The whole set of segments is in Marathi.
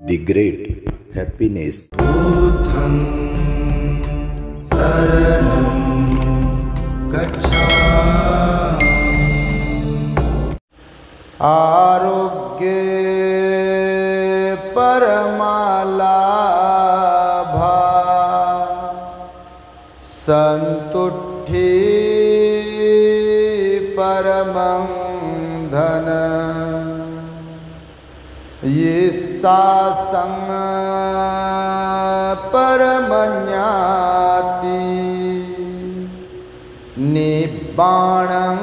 The great happiness. Buddham saranam gacchami. आरोग्ये परमालाभा संतुष्टि परमं धन यस्सासंग परमज्ञाति निब्बाणं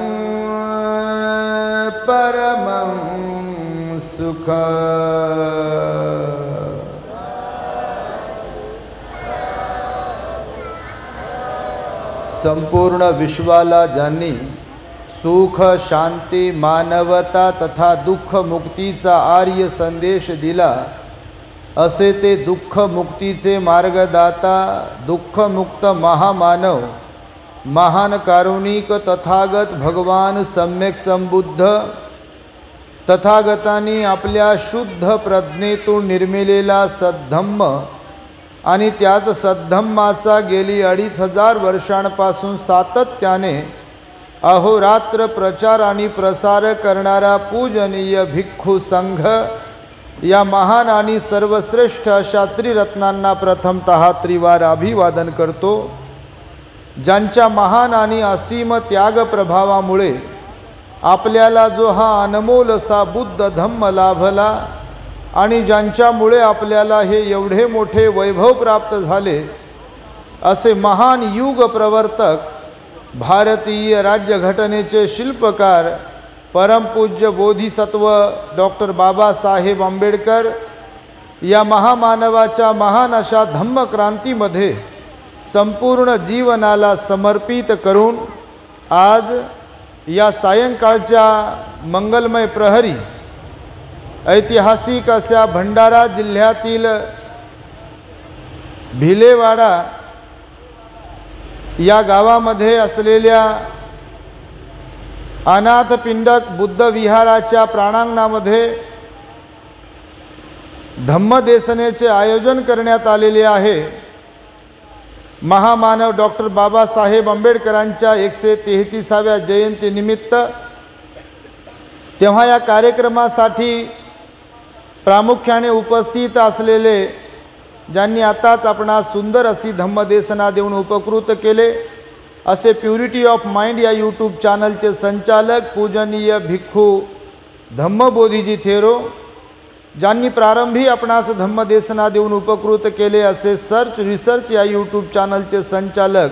परमं सुख. संपूर्ण विश्वाला ज्यांनी सुख शांती मानवता तथा दुःख मुक्तीचा आर्य संदेश दिला, असे ते दुःख मुक्तीचे मार्गदाता दुःखमुक्त महामानव महान कारुणिक तथागत भगवान सम्यक संबुद्ध तथागतांनी आपल्या शुद्ध प्रज्ञेतून निर्मिलेला सद्धम्म आणि त्याच सद्धम्माचा गेली 2500 वर्षांपासून सातत्याने अहोरात्र प्रचार आणि प्रसार करणारा पूजनीय भिक्खू संघ या महान आणि सर्वश्रेष्ठ अशा त्रिरत्नांना प्रथमतः त्रिवार अभिवादन करतो, ज्यांच्या महान आणि असीम त्याग प्रभावामुळे आपल्याला जो हा अनमोल असा बुद्ध धम्म लाभला आणि ज्यांच्यामुळे आपल्याला हे एवढे मोठे वैभव प्राप्त झाले, असे महान युग प्रवर्तक भारतीय राज्यघटनेचे शिल्पकार परमपूज्य बोधिसत्व डॉक्टर बाबासाहेब आंबेडकर या महामानवाच्या महान अशा धम्मक्रांतीमध्ये संपूर्ण जीवनाला समर्पित करून आज या सायंकाळच्या मंगलमय प्रहरी ऐतिहासिक अशा भंडारा जिल्ह्यातील भिलेवाडा या गावामध्ये असलेल्या अनाथपिंडक बुद्ध विहाराच्या प्रांगणामध्ये धम्मदेसनेचे आयोजन करण्यात आलेले आहे. महामानव डॉक्टर बाबासाहेब आंबेडकरांच्या 133व्या जयंतीनिमित्त तेव्हा या कार्यक्रमासाठी प्रामुख्याने उपस्थित असलेले ज्यांनी आताच आपणास सुंदर अशी धम्मदेसना देऊन उपकृत केले असे प्युरिटी ऑफ माइंड या यूट्यूब चॅनलचे संचालक पूजनीय भिक्खू धम्मबोधीजी थेरो, ज्यांनी प्रारंभी आपणास धम्मदेसना देऊन उपकृत केले असे सर्च रिसर्च या यूट्यूब चॅनलचे संचालक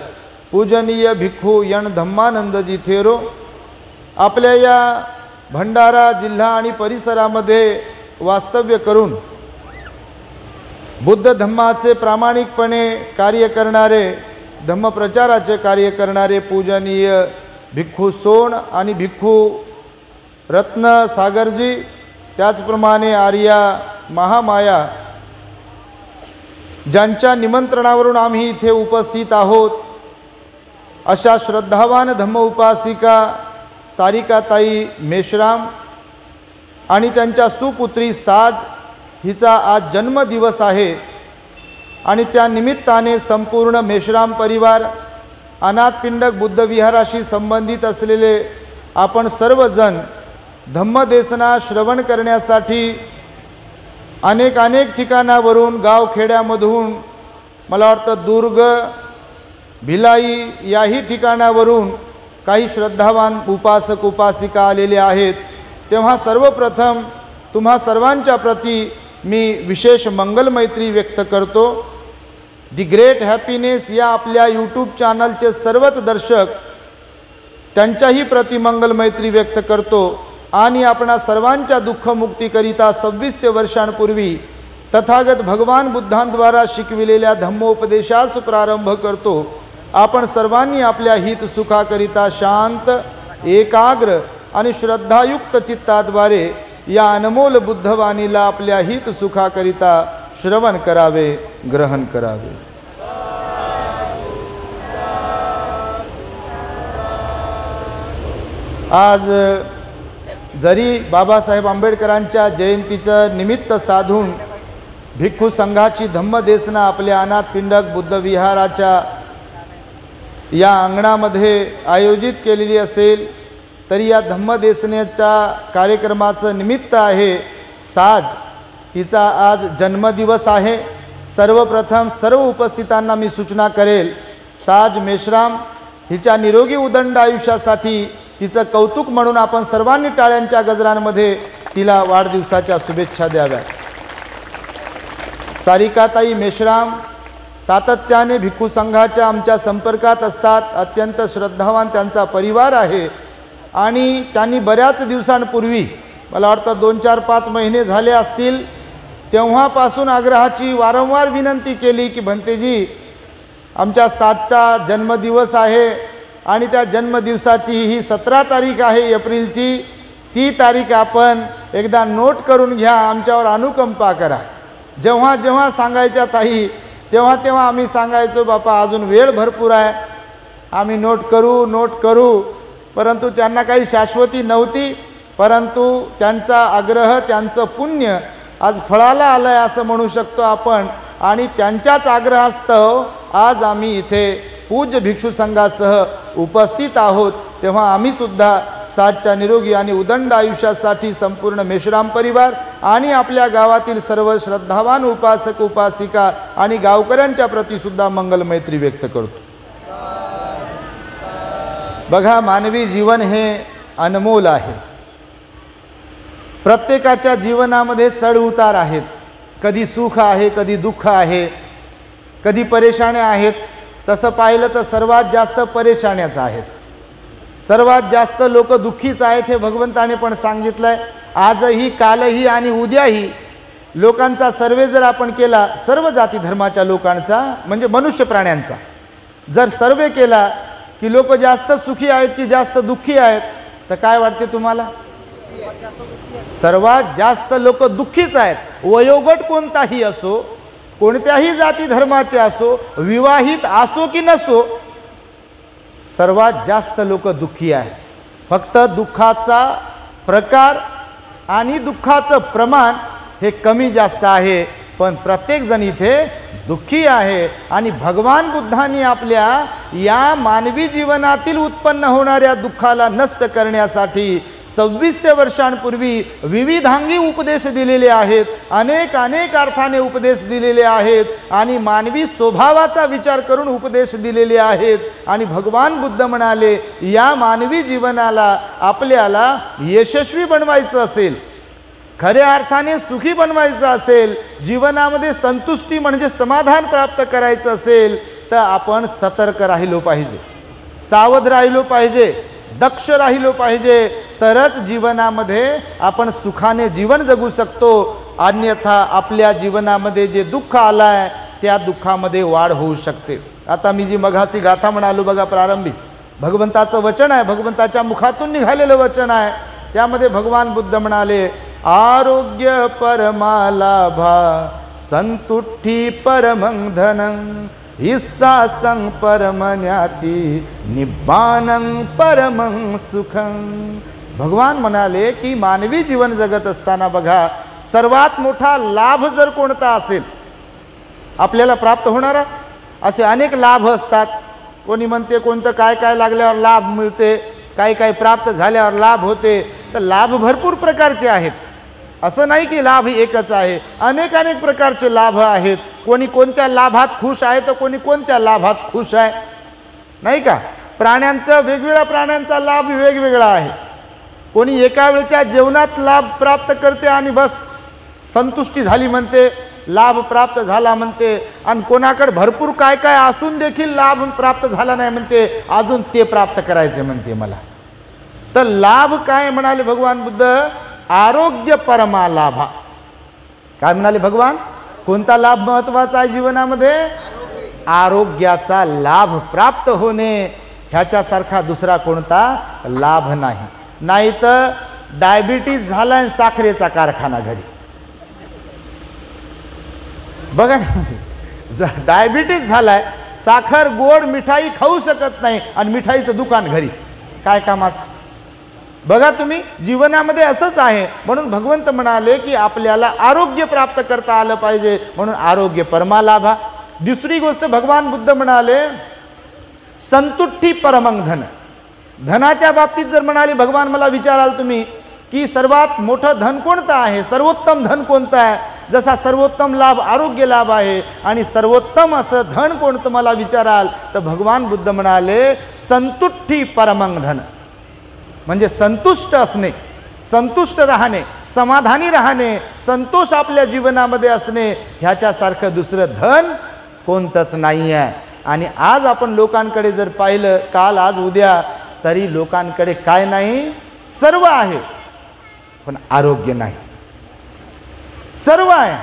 पूजनीय भिक्खू यण धम्मानंदजी थेरो, आपल्या या भंडारा जिल्हा आणि परिसरामध्ये वास्तव्य करून बुद्ध धम्माचे प्रामाणिकपणे कार्य करणारे धम्मप्रचाराचे कार्य करणारे पूजनीय भिक्खू सोन आणि भिक्खू रत्न सागरजी, त्याचप्रमाणे आर्या महामाया, ज्यांच्या निमंत्रणावरून आम्ही इथे उपस्थित आहोत, अशा श्रद्धावान धम्म उपासिका सारिकाताई मेश्राम आणि त्यांच्या सुपुत्री साज हिचा आज जन्मदिवस आहे आणि त्या निमित्ताने संपूर्ण मेश्राम परिवार, अनाथपिंडक बुद्ध विहाराशी संबंधित असलेले आपण सर्वजण धम्मदेसना श्रवण करण्यासाठी अनेक ठिकाणावरून गावखेड्यामधून, मला वाटतं दुर्ग भिलाई याही ठिकाणावरून काही श्रद्धावान उपासक उपासिका आलेले आहेत. तेव्हा सर्वप्रथम तुम्हा सर्वांच्या प्रती मी विशेष मंगलमैत्री व्यक्त करतो. दी ग्रेट हॅपीनेस या आपल्या यूट्यूब चॅनलचे सर्वच दर्शक त्यांच्याही प्रती मंगलमैत्री व्यक्त करतो आणि आपणा सर्वांच्या दुःखमुक्तीकरिता 2600 वर्षांपूर्वी तथागत भगवान बुद्धांद्वारा शिकविलेल्या धम्मोपदेशास प्रारंभ करतो. आपण सर्वांनी आपल्या हित सुखाकरिता शांत, एकाग्र आणि श्रद्धायुक्त चित्ताद्वारे या अनमोल बुद्धवाणीला आपल्या हित सुखाकरिता श्रवण करावे, ग्रहण करावे. आज जरी बाबासाहेब आंबेडकरांच्या जयंतीचं निमित्त साधून भिक्खू संघाची धम्मदेसना आपल्या अनाथ पिंडक बुद्ध विहाराच्या या अंगणामध्ये आयोजित केलेली असेल तरी या धम्मदेसनेच्या कार्यक्रमाचं निमित्त आहे साज. तिचा आज जन्मदिवस आहे. सर्वप्रथम सर्व उपस्थितांना मी सूचना करेल, साज मेश्राम हिच्या निरोगी उदंड आयुष्यासाठी तिचं कौतुक म्हणून आपण सर्वांनी टाळ्यांच्या गजरांमध्ये तिला वाढदिवसाच्या शुभेच्छा द्याव्या. सारिकाताई मेश्राम सातत्याने भिक्खू संघाच्या आमच्या संपर्कात असतात. अत्यंत श्रद्धावान त्यांचा परिवार आहे आणि त्यांनी बऱ्याच दिवसांपूर्वी, मला वाटतं 2-4-5 महिने झाले असतील, तेव्हापासून आग्रहाची वारंवार विनंती केली की भंतेजी, आमच्या साजचा जन्मदिवस आहे आणि त्या जन्मदिवसाची ही 17 तारीख आहे एप्रिलची, ती तारीख आपण एकदा नोट करून घ्या, आमच्यावर अनुकंपा करा. जेव्हा जेव्हा सांगायच्या ताई तेव्हा तेव्हा आम्ही सांगायचो बापा अजून वेळ भरपूर आहे, आम्ही नोट करू, परंतु त्यांना काही शाश्वती नव्हती. परंतु त्यांचा आग्रह, त्यांचं पुण्य आज फळाला आलं आहे असं म्हणू शकतो आपण. आणि त्यांच्याच आग्रहास्तव आज आम्ही इथे पूज्य भिक्षू संघासह उपस्थित आहोत. तेव्हा आम्हीसुद्धा साजच्या निरोगी आणि उदंड आयुष्यासाठी संपूर्ण मेश्राम परिवार आणि आपल्या गावातील सर्व श्रद्धावान उपासक उपासिका आणि गावकऱ्यांच्या प्रतीसुद्धा मंगलमैत्री व्यक्त करतो. बघा, मानवी जीवन हे अनमोल आहे. प्रत्येकाच्या जीवनामध्ये चढ उतार आहेत. कधी सुख आहे, कधी दुःख आहे, कधी परेशान्या आहेत. तसं पाहिलं तर सर्वात जास्त परेशान्याच आहेत. सर्वात जास्त लोक दुःखीच आहेत हे भगवंताने पण सांगितलं आहे. आजही, कालही आणि उद्याही लोकांचा सर्वे जर आपण केला, सर्व जाती धर्माच्या लोकांचा म्हणजे मनुष्य प्राण्यांचा जर सर्वे केला की लोक जास्त सुखी आहेत की जास्त दुःखी आहेत, तर काय वाटते तुम्हाला? सर्वात जास्त लोक दुःखीच आहेत. वयोगट कोणताही असो, कोणत्याही जाती धर्माचे असो, विवाहित असो की नसो, सर्वात जास्त लोक दुःखी आहेत. फक्त दुःखाचा प्रकार आणि दुःखाचं प्रमाण हे कमी जास्त आहे, पण प्रत्येकजण इथे दुःखी आहे. आणि भगवान बुद्धांनी आपल्या या मानवी जीवनातील उत्पन्न होणाऱ्या दुःखाला नष्ट करण्यासाठी 2600 वर्षांपूर्वी विविधांगी उपदेश दिलेले आहेत. अनेक अर्थाने उपदेश दिलेले आहेत आणि मानवी स्वभावाचा विचार करून उपदेश दिलेले आहेत. आणि भगवान बुद्ध म्हणाले, या मानवी जीवनाला आपल्याला यशस्वी बनवायचं असेल, खऱ्या अर्थाने सुखी बनवायचं असेल, जीवनामध्ये संतुष्टी म्हणजे समाधान प्राप्त करायचं असेल, तर आपण सतर्क राहिलो पाहिजे, सावध राहिलो पाहिजे, दक्ष राहिलो पाहिजे. तरच जीवनामध्ये आपण सुखाने जीवन जगू शकतो. अन्यथा आपल्या जीवनामध्ये जे दुःख आलं आहे त्या दुःखामध्ये वाढ होऊ शकते. आता मी जी मघासी गाथा म्हणालो बघा, प्रारंभी भगवंताचं वचन आहे, भगवंताच्या मुखातून निघालेलं वचन आहे. त्यामध्ये भगवान बुद्ध म्हणाले, आरोग्य परमालाभा संतुष्टी परमं धनं हिस्सासं परमन्याती निब्बानं परमं सुखं. भगवान म्हणाले की मानवी जीवन जगत असताना बघा, सर्वात मोठा लाभ जर कोणता असेल आपल्याला प्राप्त होणारा, असे अनेक लाभ असतात. कोणी म्हणते कोणतं काय काय लागल्यावर लाभ मिळते, काय काय प्राप्त झाल्यावर लाभ होते. तर लाभ भरपूर प्रकारचे आहेत, असं नाही की लाभ एकच आहे. अनेक प्रकारचे लाभ आहेत. कोणी कोणत्या लाभात खुश आहे तर कोणी कोणत्या लाभात खुश आहे, नाही का? प्राण्यांचा वेगवेगळ्या प्राण्यांचा लाभ वेगवेगळा आहे. कोणी एका वेळच्या जेवणात लाभ प्राप्त करते आणि बस संतुष्टी झाली म्हणते, लाभ प्राप्त झाला म्हणते. आणि कोणाकडे भरपूर काय काय असून देखील लाभ प्राप्त झाला नाही म्हणते, अजून ते प्राप्त करायचे म्हणते मला. तर लाभ काय म्हणाले भगवान बुद्ध? आरोग्य परमा लाभा. काय म्हणाले भगवान? कोणता लाभ महत्वाचा आहे जीवनामध्ये? आरोग्याचा लाभ प्राप्त होणे, ह्याच्यासारखा दुसरा कोणता लाभ नाही. नाही तर डायबिटीज झाला, साखरेचा कारखाना घरी. बघा, डायबिटीज झालाय, साखर गोड मिठाई खाऊ शकत नाही आणि मिठाईचं दुकान घरी, काय कामाचं? बघा तुम्ही, जीवनामध्ये असंच आहे. म्हणून भगवंत म्हणाले की आपल्याला आरोग्य प्राप्त करता आलं पाहिजे, म्हणून आरोग्य परमालाभा. दुसरी गोष्ट भगवान बुद्ध म्हणाले संतुष्टी परमं धन. धनाच्या बाबतीत जर म्हणाले भगवान, मला विचाराल तुम्ही की सर्वात मोठं धन कोणतं आहे, सर्वोत्तम धन कोणतं आहे, जसा सर्वोत्तम लाभ आरोग्य लाभ आहे आणि सर्वोत्तम असं धन कोणतं मला विचाराल तर भगवान बुद्ध म्हणाले संतुष्टी परमं धन. म्हणजे संतुष्ट असणे, संतुष्ट राहणे, समाधानी राहणे, संतोष आपल्या जीवनामध्ये असणे, ह्याच्यासारखं दुसरं धन कोणतंच नाही आहे. आणि आज आपण लोकांकडे जर पाहिलं, काल आज उद्या, तरी लोकांकडे काय नाही, सर्व आहे पण आरोग्य नाही. सर्व आहे,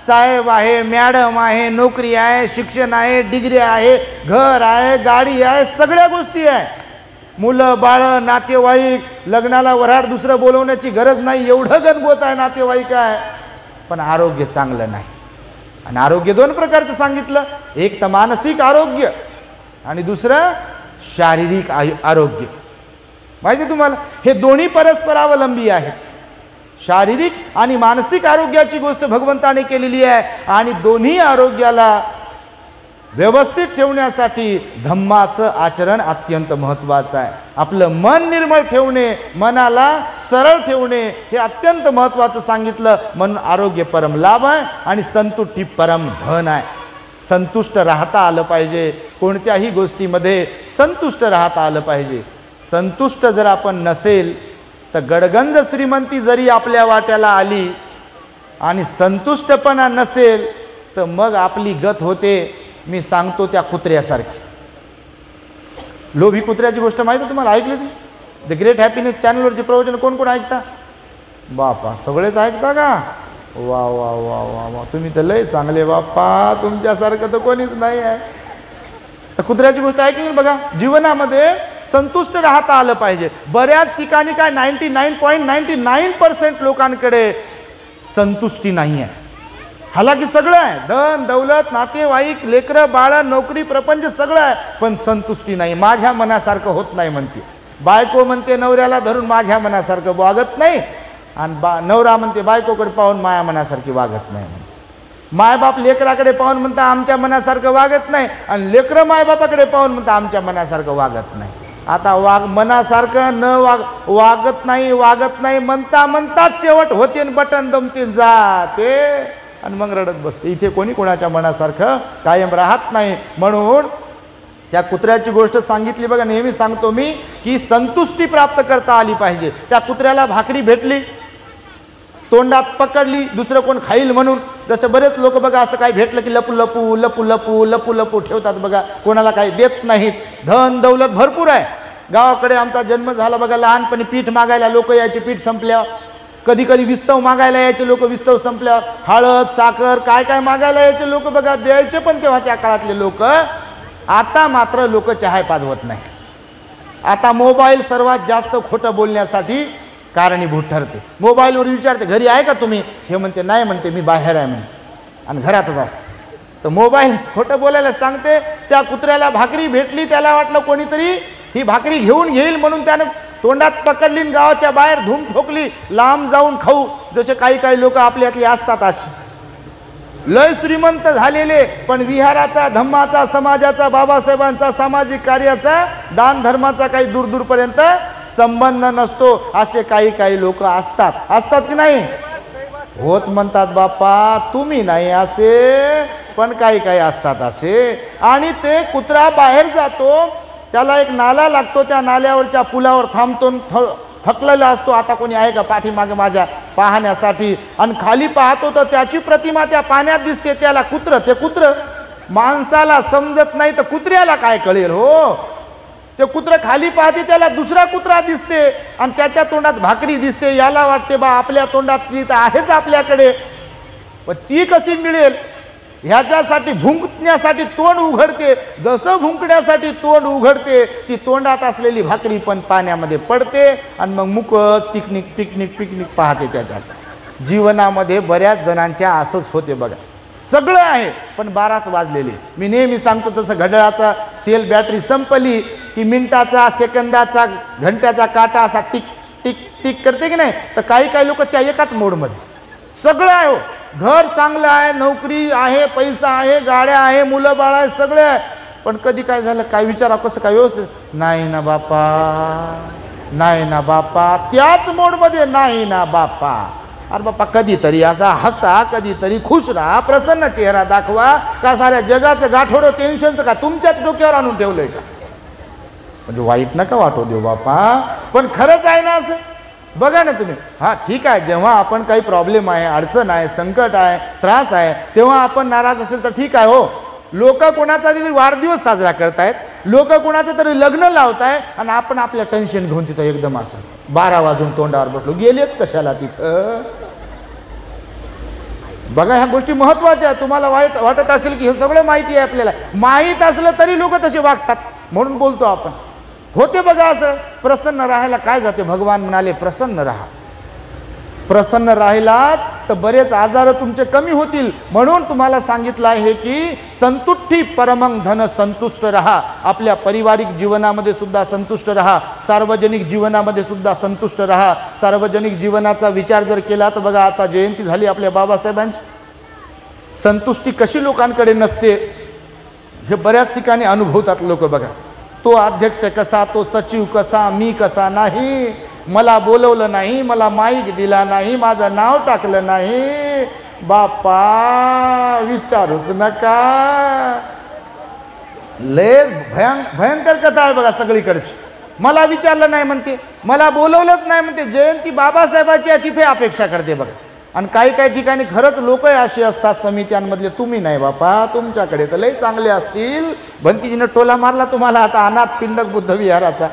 साहेब आहे, मॅडम आहे, नोकरी आहे, शिक्षण आहे, डिग्री आहे, घर आहे, गाडी आहे, सगळ्या गोष्टी आहे, मुलं बाळ, नातेवाईक, लग्नाला वऱ्हाड दुसरं बोलवण्याची गरज नाही, एवढं गणगोत आहे नातेवाईक आहे, पण आरोग्य चांगलं नाही. आणि आरोग्य दोन प्रकारचं सांगितलं, एक तर मानसिक आरोग्य आणि दुसरं शारीरिक आरोग्य. माहिती तुम्हाला, हे दोन्ही परस्परावलंबी आहेत. शारीरिक आणि मानसिक आरोग्याची गोष्ट भगवंताने केलेली आहे. आणि दोन्ही आरोग्याला व्यवस्थित ठेवण्यासाठी धम्माचं आचरण अत्यंत महत्त्वाचं आहे. आपलं मन निर्मळ ठेवणे, मनाला सरळ ठेवणे हे अत्यंत महत्त्वाचं सांगितलं. म्हणून आरोग्य परम लाभ आहे आणि संतुष्टी परम धन आहे. संतुष्ट राहता आलं पाहिजे, कोणत्याही गोष्टीमध्ये संतुष्ट राहता आलं पाहिजे. संतुष्ट जर आपण नसेल तर गडगंज श्रीमंती जरी आपल्या वाट्याला आली आणि संतुष्टपणा नसेल तर मग आपली गत होते, मी सांगतो त्या कुत्र्यासारखी. लोभी कुत्र्याची गोष्ट माहिती आहे तुम्हाला, ऐकली तुम्ही? द ग्रेट हॅपीनेस चॅनलवरचे प्रवचन कोण कोण ऐकता? बापा सगळेच ऐकता का? वा वा वा वा वा, तुम्ही तर लय चांगले बाप्पा, तुमच्यासारखं तर कोणीच नाही आहे. तर कुत्र्याची गोष्ट ऐकली बघा. जीवनामध्ये संतुष्ट राहता आलं पाहिजे. बऱ्याच ठिकाणी काय 99.99% लोकांकडे संतुष्टी नाही आहे. हालाकी सगळं आहे, धन दौलत, नातेवाईक, लेकरं बाळ, नोकरी, प्रपंच सगळं आहे, पण संतुष्टी नाही. माझ्या मनासारखं होत नाही म्हणते बायको. म्हणते नवऱ्याला धरून माझ्या मनासारखं वागत नाही, आणि नवरा म्हणते बायकोकडे पाहून माझ्या मनासारखी वागत नाही. मायबाप लेकराकडे पाहून म्हणता आमच्या मनासारखं वागत नाही, आणि लेकरं मायबापाकडे पाहून म्हणता आमच्या मनासारखं वागत नाही. आता मनासारखं न वागत नाही म्हणता म्हणतात शेवट होते बटन दमते जाते आणि मग रडत बसते. इथे कोणी कोणाच्या मनासारखं कायम राहत नाही. म्हणून त्या कुत्र्याची गोष्ट सांगितली बघा. नेहमी सांगतो मी की संतुष्टी प्राप्त करता आली पाहिजे. त्या कुत्र्याला भाकरी भेटली, तोंडात पकडली, दुसरं कोण खाईल म्हणून. जसं बरेच लोक बघा असं काही भेटलं की लपू लपू लपू लपू लपू लपू ठेवतात बघा, कोणाला काही देत नाहीत. धन दौलत भरपूर आहे. गावाकडे आमचा जन्म झाला बघा, लहानपणी पीठ मागायला लोक यायचे, पीठ संपल्यावर. कधी कधी विस्तव मागायला यायचे लोक, विस्तव संपल्यावर. हळद साखर काय काय मागायला यायचे लोक बघा, द्यायचे पण तेव्हा त्या काळातले लोक. आता मात्र लोक चहा पाजवत नाही. आता मोबाईल सर्वात जास्त खोटं बोलण्यासाठी कारणीभूत ठरते. मोबाईलवर विचारते घरी आहे का तुम्ही, हे म्हणते नाही, म्हणते मी बाहेर आहे म्हणते, आणि घरातच असते. तर मोबाईल खोटं बोलायला सांगते. त्या कुत्र्याला भाकरी भेटली, त्याला वाटलं कोणीतरी ही भाकरी घेऊन घेईल म्हणून त्यानं तोंडात पकडली, गावाच्या बाहेर धूम ठोकली, लांब जाऊन खाऊ. जसे काही काही लोक आपल्यातले असतात असे लय श्रीमंत झालेले, पण विहाराचा, धम्माचा, समाजाचा, बाबासाहेबांचा, सामाजिक कार्याचा, दान धर्माचा काही दूर दूरपर्यंत संबंध नसतो. असे काही काही लोक असतात की नाही? होत म्हणतात बाप्पा, तुम्ही नाही असे, पण काही काही असतात असे. आणि ते कुत्रा बाहेर जातो, त्याला एक नाला लागतो, त्या नाल्यावरच्या पुलावर थांबतो, थकलेला असतो. आता कोणी आहे का पाठीमागे माझ्या पाहण्यासाठी, आणि खाली पाहतो तर त्याची प्रतिमा त्या पाण्यात दिसते. त्याला ते कुत्र माणसाला समजत नाही तर कुत्र्याला काय कळेल हो. ते कुत्र खाली पाहते, त्याला दुसरा कुत्रा दिसते आणि त्याच्या तोंडात भाकरी दिसते. याला वाटते बा आपल्या तोंडात ती तर आहेच आपल्याकडे, पण ती कशी मिळेल ह्याच्यासाठी भुंकण्यासाठी तोंड उघडते. जसं भुंकण्यासाठी तोंड उघडते, ती तोंडात असलेली भाकरी पण पाण्यामध्ये पडते आणि मग मुकच पिकनिक पाहते. त्याच्यात जीवनामध्ये बऱ्याच जणांच्या असंच होते बघा. सगळं आहे पण 12च वाजलेले. मी नेहमी सांगतो तसं घड्याळाचा सेल बॅटरी संपली की मिनिटाचा, सेकंदाचा, घंट्याचा काटा असा टिक टिक टिक करते की नाही, तर काही काही लोक त्या एकाच मोडमध्ये सगळं आहे हो, घर चांगलं आहे, नोकरी आहे, पैसा आहे, गाड्या आहे, मुलं बाळ आहे, सगळं आहे, पण कधी काय झालं, काय विचारा कसं काय व्यवस्थित नाही ना बापा, नाही ना बापा, त्याच मोडमध्ये नाही ना बापा. अरे बापा कधीतरी असा हसा, कधीतरी खुश राहा, प्रसन्न चेहरा दाखवा. का साऱ्या जगाचं गाठोडं टेन्शनचं का तुमच्याच डोक्यावर आणून ठेवलंय का? म्हणजे वाईट नका वाटू देऊ बापा, पण खरंच आहे ना असं. बघा ना तुम्ही, हां ठीक आहे, जेव्हा आपण काही प्रॉब्लेम आहे, अडचण आहे, संकट आहे, त्रास आहे, तेव्हा आपण नाराज असेल तर ठीक आहे हो. लोक कोणाचा तरी वाढदिवस साजरा करतायत, लोक कोणाचं तरी लग्न लावताय, आणि आपण आपल्या टेन्शन घेऊन तिथं एकदम असं 12 वाजून तोंडावर बसलो, गेलेच कशाला तिथं. बघा ह्या गोष्टी महत्त्वाच्या आहेत. तुम्हाला वाईट वाटत असेल की हे सगळं माहिती आहे, आपल्याला माहीत असलं तरी लोक तसे वागतात म्हणून बोलतो आपण. होते बघा असं. प्रसन्न राहायला काय जाते, भगवान म्हणाले प्रसन्न राहा. प्रसन्न राहिलात तर बरेच आजार तुमचे कमी होतील. म्हणून तुम्हाला सांगितलं आहे की संतुष्टी परमं धन, संतुष्ट रहा. आपल्या पारिवारिक जीवनामध्ये सुद्धा संतुष्ट रहा, सार्वजनिक जीवनामध्ये सुद्धा संतुष्ट रहा. सार्वजनिक जीवनाचा विचार जर केला तर बघा, आता जयंती झाली आपल्या बाबासाहेबांची. संतुष्टी कशी लोकांकडे नसते हे बऱ्याच ठिकाणी अनुभवतात लोक. बघा, तो अध्यक्ष कसा, तो सचिव कसा, मी कसा नाही, मला बोलवलं नाही, मला माईक दिला नाही, माझं नाव टाकलं नाही. बापा विचारूच नका. लय भयंकर कथा आहे बघा सगळीकडची. मला विचारलं नाही म्हणते, मला बोलवलंच नाही म्हणते. जयंती बाबासाहेबाची आहे तिथे अपेक्षा करते बघा. आणि काही काही ठिकाणी खरंच लोक अशी असतात समित्यांमधले, तुम्ही नाही बापा, तुमच्याकडे तर लय चांगले असतील. भंतीजीनं टोला मारला तुम्हाला आता अनाथ पिंडक बुद्ध विहाराचा,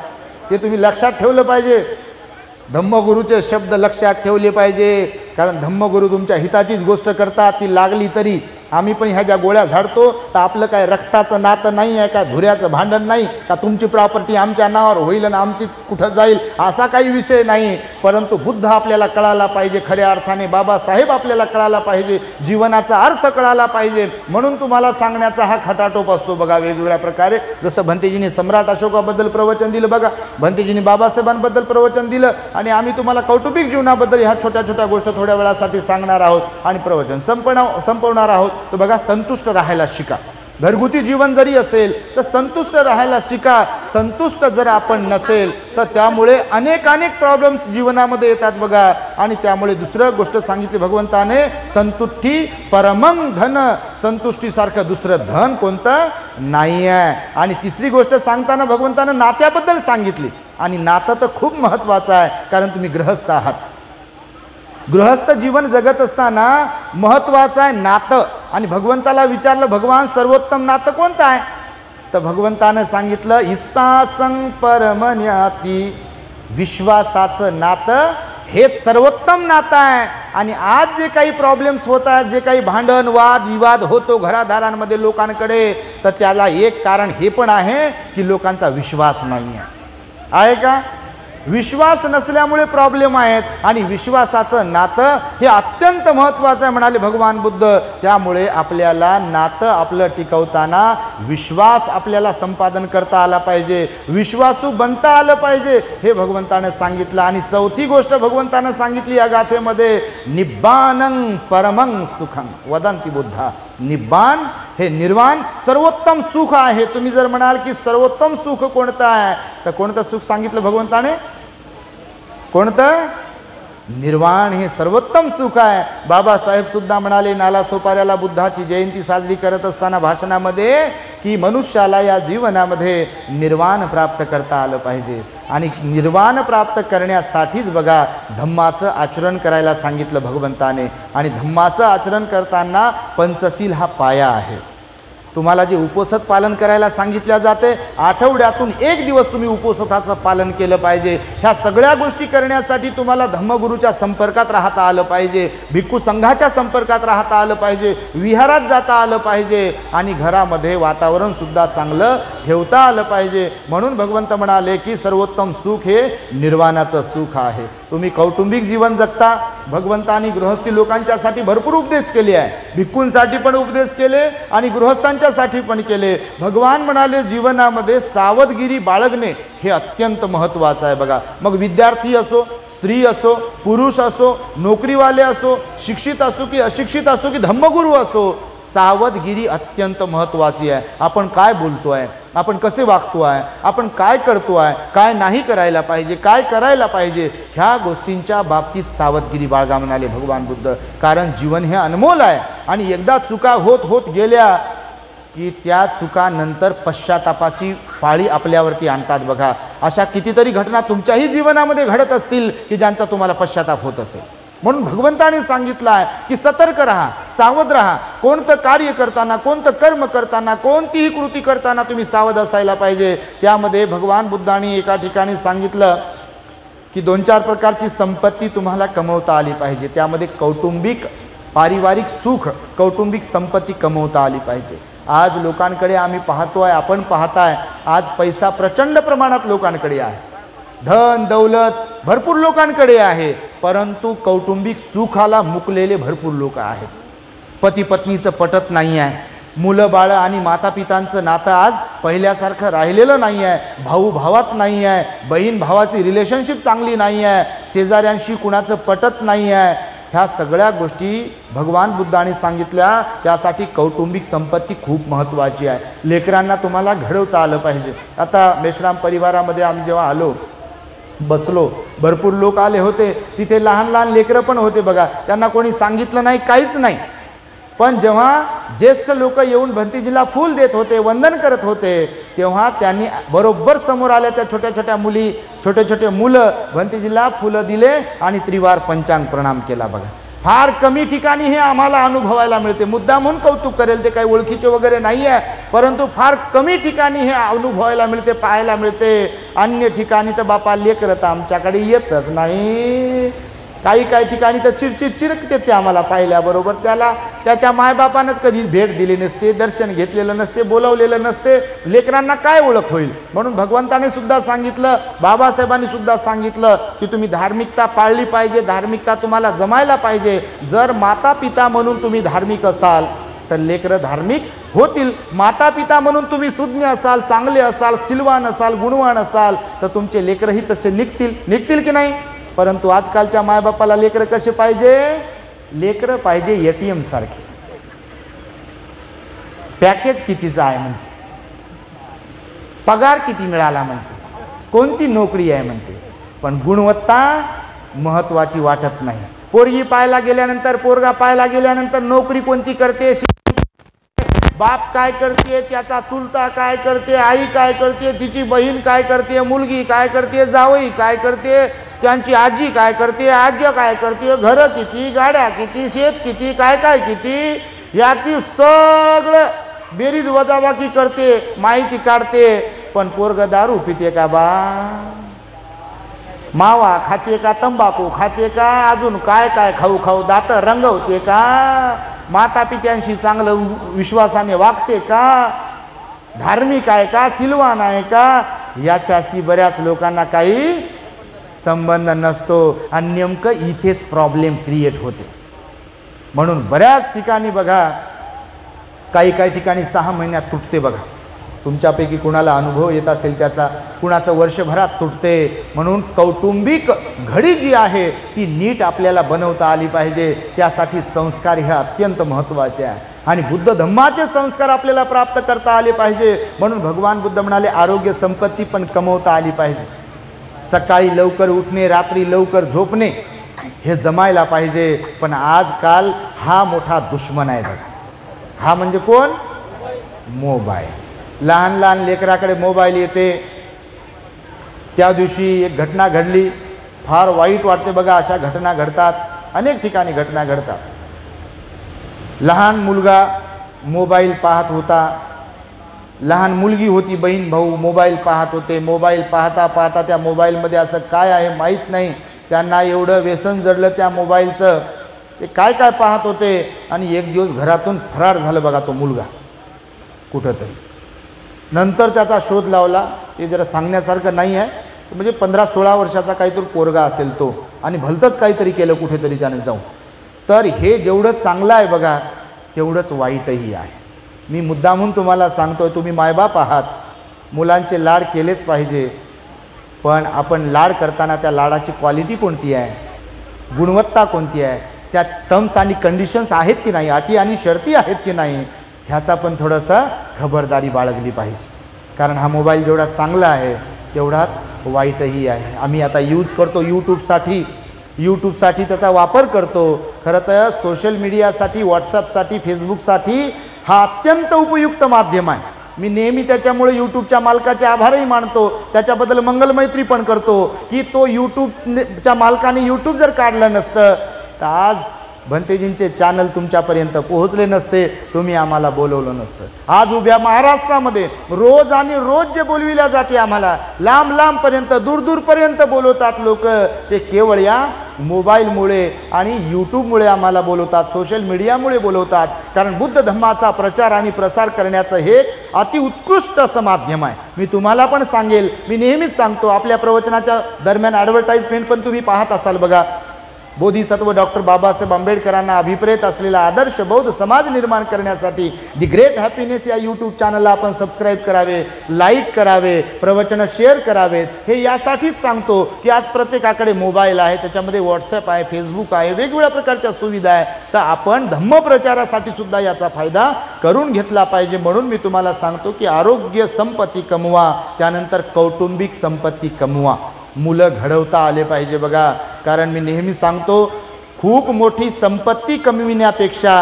ते तुम्ही लक्षात ठेवलं पाहिजे. धम्मगुरूचे शब्द लक्षात ठेवले पाहिजे, कारण धम्मगुरू तुमच्या हिताचीच गोष्ट करतात. ती लागली तरी आम्ही पण ह्या ज्या गोळ्या झाडतो तर आपलं काय रक्ताचं नातं नाही आहे का, धुऱ्याचं भांडण नाही का, तुमची प्रॉपर्टी आमच्या नावावर होईल आणि आमची कुठं जाईल, असा काही विषय नाही. परंतु बुद्ध आपल्याला कळाला पाहिजे खऱ्या अर्थाने, बाबासाहेब आपल्याला कळाला पाहिजे, जीवनाचा अर्थ कळाला पाहिजे. म्हणून तुम्हाला सांगण्याचा हा खटाटोप असतो बघा वेगवेगळ्या प्रकारे. जसं भंतेजींनी सम्राट अशोकाबद्दल प्रवचन दिलं बघा, भंतेजींनी बाबासाहेबांबद्दल प्रवचन दिलं, आणि आम्ही तुम्हाला कौटुंबिक जीवनाबद्दल ह्या छोट्या छोट्या गोष्टी थोड्या वेळासाठी सांगणार आहोत आणि प्रवचन संपवणार आहोत. तर बघा, संतुष्ट राहायला शिका. घरगुती जीवन जरी असेल तर संतुष्ट राहायला शिका. संतुष्ट जर आपण नसेल तर त्यामुळे अनेक प्रॉब्लेम्स जीवनामध्ये येतात बघा. आणि त्यामुळे दुसरं गोष्ट सांगितली भगवंताने, संतुष्टी परमं धन, संतुष्टीसारखं दुसरं धन कोणतं नाही आहे. आणि तिसरी गोष्ट सांगताना भगवंतानं नात्याबद्दल सांगितली, आणि नातं तर खूप महत्त्वाचं आहे, कारण तुम्ही गृहस्थ आहात. गृहस्थ जीवन जगत असताना महत्त्वाचं आहे नातं. आणि भगवंताला विचारलं, भगवान सर्वोत्तम नातं कोणतं आहे? तर भगवंतानं सांगितलं, ईसासं परमन्याती, विश्वासाचं नातं हेच सर्वोत्तम नातं आहे. आणि आज जे काही प्रॉब्लेम्स होत आहेत, जे काही भांडण वाद विवाद होतो घरादारांमध्ये लोकांकडे, तर त्याला एक कारण हे पण आहे की लोकांचा विश्वास नाही आहे का? विश्वास नसल्यामुळे प्रॉब्लेम आहेत. आणि विश्वासाचं नातं हे अत्यंत महत्त्वाचं आहे म्हणाले भगवान बुद्ध. त्यामुळे आपल्याला नातं आपलं टिकवताना विश्वास आपल्याला संपादन करता आला पाहिजे, विश्वासू बनता आलं पाहिजे, हे भगवंतानं सांगितलं. आणि चौथी गोष्ट भगवंतानं सांगितली या गाथेमध्ये, निब्बानं परमं सुखं वदंती बुद्धा. निब्बान हे निर्वाण सर्वोत्तम सुख आहे. तुम्ही जर म्हणाल की सर्वोत्तम सुख कोणतं आहे, तर कोणतं सुख सांगितलं भगवंताने? कोणतं? निर्वाण हे सर्वोत्तम सुख आहे. बाबासाहेब सुद्धा म्हणाले नाला सोपाऱ्याला बुद्धाची जयंती साजरी करत असताना भाषणामध्ये, की मनुष्याला या जीवनामध्ये निर्वाण प्राप्त करता आलं पाहिजे. आणि निर्वाण प्राप्त करण्यासाठीच बघा धम्माचं आचरण करायला सांगितलं भगवंताने. आणि धम्माचं आचरण करताना पंचशील हा पाया आहे. तुम्हाला जे उपोषण पालन करायला सांगितल्या जाते, आठवड्यातून 1 दिवस तुम्ही उपोषणाचं पालन केलं पाहिजे. ह्या सगळ्या गोष्टी करण्यासाठी तुम्हाला धम्मगुरूच्या संपर्कात राहता आलं पाहिजे, भिक्खू संघाच्या संपर्कात राहता आलं पाहिजे, विहारात जाता आलं पाहिजे, आणि घरामध्ये वातावरण सुद्धा चांगलं ठेवता आलं पाहिजे. म्हणून भगवंत म्हणाले की सर्वोत्तम सुख हे निर्वाणाचं सुख आहे. तुम्ही कौटुंबिक जीवन जगता. भगवंतांनी गृहस्थी लोकांच्यासाठी भरपूर उपदेश केले आहे. भिक्खूंसाठी पण उपदेश केले आणि गृहस्थांच्यासाठी पण केले. भगवान म्हणाले जीवनामध्ये सावधगिरी बाळगणे हे अत्यंत महत्त्वाचं आहे. बघा, मग विद्यार्थी असो, स्त्री असो, पुरुष असो, नोकरीवाले असो, शिक्षित असो की अशिक्षित असो की धम्मगुरू असो, सावधगिरी अत्यंत महत्त्वाची आहे. आपण काय बोलतो आहे, आपण कसे वागतो आहे, आपण काय करतो आहे, काय नाही करायला पाहिजे, काय करायला पाहिजे, ह्या गोष्टींच्या बाबतीत सावधगिरी बाळगा म्हणाले भगवान बुद्ध. कारण जीवन हे अनमोल आहे आणि एकदा चुका होत होत गेल्या की त्या चुकानंतर पश्चातापाची पाळी आपल्यावरती आणतात. बघा, अशा कितीतरी घटना तुमच्याही जीवनामध्ये घडत असतील की ज्यांचा तुम्हाला पश्चाताप होत असेल. म्हणून भगवंताने सांगितलं आहे की सतर्क राहा, सावध राहा. कोणतं कार्य करताना, कोणतं कर्म करताना, कोणतीही कृती करताना तुम्ही सावध असायला पाहिजे. त्यामध्ये भगवान बुद्धांनी एका ठिकाणी सांगितलं की 2-4 प्रकारची संपत्ती तुम्हाला कमवता आली पाहिजे. त्यामध्ये कौटुंबिक पारिवारिक सुख, कौटुंबिक संपत्ती कमवता आली पाहिजे. आज लोकांकडे आम्ही पाहतोय, आपण पाहताय, आज पैसा प्रचंड प्रमाणात लोकांकडे आहे, धन दौलत भरपूर लोकांकडे आहे, परंतु कौटुंबिक सुखाला मुकलेले भरपूर लोक आहेत. पती पत्नीचं पटत नाही आहे, मुलं बाळं आणि मातापितांचं नातं आज पहिल्यासारखं राहिलेलं नाही आहे, भाऊ भावात नाही आहे, बहीण भावाची रिलेशनशिप चांगली नाही आहे, शेजाऱ्यांशी कुणाचं पटत नाही आहे. ह्या सगळ्या गोष्टी भगवान बुद्धांनी सांगितल्या. त्यासाठी कौटुंबिक संपत्ती खूप महत्त्वाची आहे. लेकरांना तुम्हाला घडवता आलं पाहिजे. आता मेश्राम परिवारामध्ये आम्ही जेव्हा आलो, बसलो, भरपूर लोक आले होते. तिथे लहान लहान लेकरं पण होते. बघा, त्यांना कोणी सांगितलं नाही, काहीच नाही. पण जेव्हा ज्येष्ठ लोक येऊन भंतीजीला फूल देत होते, वंदन करत होते, तेव्हा त्यांनी बरोबर समोर आल्या त्या छोट्या छोट्या मुली, छोटे छोटे मुलं भंतीजीला फुलं दिले आणि त्रिवार पंचांग प्रणाम केला. बघा, फार कमी ठिकाणी हे आम्हाला अनुभवायला मिळते. मुद्दा म्हणून कौतुक करेल, ते काही ओळखीचे वगैरे नाही आहे, परंतु फार कमी ठिकाणी हे अनुभवायला मिळते, पाहायला मिळते. अन्य ठिकाणी तर बापा लेकरं तर आमच्याकडे येतच नाही. काही ठिकाणी तर चिडचिड चिरकते ते आम्हाला पाहिल्याबरोबर. त्याच्या मायबापानंच कधी भेट दिली नसते, दर्शन घेतलेलं नसते, बोलावलेलं नसते, लेकरांना काय ओळख होईल. म्हणून भगवंताने सुद्धा सांगितलं, बाबासाहेबांनी सुद्धा सांगितलं की तुम्ही धार्मिकता पाळली पाहिजे, धार्मिकता तुम्हाला जमायला पाहिजे. जर माता पिता म्हणून तुम्ही धार्मिक असाल तर लेकरं धार्मिक होतील. माता पिता म्हणून तुम्ही सुज्ञ असाल, चांगले असाल, सिलवान असाल, गुणवान असाल तर तुमचे लेकरही तसे निघतील की नाही. परंतु आजकालच्या मायबापाला लेकरं कसे पाहिजे, लेकरं पाहिजे ATM सारखे. पॅकेज कितीचा आहे म्हणते, पगार किती मिळाला म्हणते, कोणती नोकरी आहे म्हणते, पण गुणवत्ता महत्त्वाची वाटत नाही. पोरगी पाहायला गेल्यानंतर, पोरगा पाहायला गेल्यानंतर नोकरी कोणती करते, बाप काय करते, त्याचा चुलता काय करते, आई काय करते, तिची बहीण काय करते, मुलगी काय करते, जावई काय करते, त्यांची आजी काय करते, आज्य काय करते, घरं किती, गाड्या किती, शेत किती, काय किती, याची सगळं बेरीज वजाबाकी करते, माहिती काढते. पण पोरग दारू पिते का बा, मावा खाते का, तंबाखू खाते का, अजून काय खाऊ दात रंगवते का, माता पित्यांशी चांगलं विश्वासाने वागते का, धार्मिक आहे का, सिलवान आहे का, याच्याशी बऱ्याच लोकांना काही संबंध नसतो. आणि नेमकं इथेच प्रॉब्लेम क्रिएट होते. म्हणून बऱ्याच ठिकाणी बघा, काही ठिकाणी 6 महिन्यात तुटते. बघा, तुमच्यापैकी कुणाला अनुभव येत असेल त्याचा, कुणाचं वर्षभरात तुटते. म्हणून कौटुंबिक घडी जी आहे ती नीट आपल्याला बनवता आली पाहिजे. त्यासाठी संस्कार हे अत्यंत महत्त्वाचे आहे आणि बुद्ध धम्माचे संस्कार आपल्याला प्राप्त करता आले पाहिजे. म्हणून भगवान बुद्ध म्हणाले आरोग्य संपत्ती पण कमवता आली पाहिजे. सकाळी लवकर उठणे, रात्री लवकर झोपणे हे जमायला पाहिजे. पण आजकाल हा मोठा दुश्मन आहे. बघा, हा म्हणजे कोण, मोबाईल. लहान लहान लेकराकडे मोबाईल येते. त्या दिवशी एक घटना घडली, फार वाईट वाटते. बघा, अशा घटना घडतात, अनेक ठिकाणी घटना घडतात. लहान मुलगा मोबाईल पाहत होता, लहान मुलगी होती, बहीण भाऊ मोबाईल पाहत होते. मोबाईल पाहता पाहता त्या मोबाईलमध्ये असं काय आहे माहीत नाही, त्यांना एवढं व्यसन जडलं त्या मोबाईलचं. ते काय पाहत होते आणि एक दिवस घरातून फरार झालं. बघा, तो मुलगा कुठंतरी. नंतर त्याचा शोध लावला, ते जरा सांगण्यासारखं नाही आहे, म्हणजे 15-16 वर्षाचा काहीतरी पोरगा असेल तो, आणि भलतंच काहीतरी केलं कुठेतरी त्याने जाऊन. तर हे जेवढं चांगलं आहे बघा तेवढंच वाईटही आहे. मी मुद्दामून तुम्हाला सांगतोय, तुम्ही मायबाप आहात, मुलांचे लाड केलेच पाहिजे, पण आपण लाड करताना त्या लाडाची क्वालिटी कोणती आहे, गुणवत्ता कोणती आहे, त्या टर्म्स आणि कंडिशन्स आहेत की नाही, अटी आणि शर्ती आहेत की नाही, ह्याचा पण थोडंसं खबरदारी बाळगली पाहिजे. कारण हा मोबाईल जेवढा चांगला आहे तेवढाच वाईटही आहे. आम्ही आता यूज करतो यूट्यूबसाठी त्याचा वापर करतो. खरं तर सोशल मीडियासाठी, व्हॉट्सअपसाठी, फेसबुकसाठी हा अत्यंत उपयुक्त माध्यम आहे. मी नेहमी त्याच्यामुळे यूट्यूबच्या मालकाचे आभारही मानतो, त्याच्याबद्दल मंगलमैत्री पण करतो की तो यूट्यूबच्या मालकाने यूट्यूब जर काढलं नसतं तर आज भंतेजींचे चॅनल तुमच्यापर्यंत पोहोचले नसते, तुम्ही आम्हाला बोलवलं नसतं. आज उभ्या महाराष्ट्रामध्ये रोज आणि रोज जे बोलविल्या जाते, आम्हाला लांब लांबपर्यंत, दूरदूरपर्यंत बोलवतात लोक, ते केवळ या मोबाईलमुळे आणि यूट्यूबमुळे आम्हाला बोलवतात, सोशल मीडियामुळे बोलवतात. कारण बुद्ध धम्माचा प्रचार आणि प्रसार करण्याचं हे अतिउत्कृष्ट असं माध्यम आहे. मी तुम्हाला पण सांगेल, मी नेहमीच सांगतो, आपल्या प्रवचनाच्या दरम्यान ॲडव्हर्टाइजमेंट पण तुम्ही पाहत असाल बघा. बोधिसत्व डॉक्टर बाबासाहेब आंबेडकरांना अभिप्रेत असलेला आदर्श बौद्ध समाज निर्माण करण्यासाठी दी ग्रेट हॅपीनेस या यूट्यूब चॅनलला आपण सबस्क्राईब करावे, लाईक करावे, प्रवचनं शेअर करावेत. हे यासाठीच सांगतो की आज प्रत्येकाकडे मोबाईल आहे, त्याच्यामध्ये व्हॉट्सअप आहे, फेसबुक आहे, वेगवेगळ्या प्रकारच्या सुविधा आहे. तर आपण धम्मप्रचारासाठी सुद्धा याचा फायदा करून घेतला पाहिजे. म्हणून मी तुम्हाला सांगतो की आरोग्य संपत्ती कमवा, त्यानंतर कौटुंबिक संपत्ती कमवा. मुलं घडवता आले पाहिजे बघा. कारण मी नेहमी सांगतो, खूप मोठी संपत्ती कमविण्यापेक्षा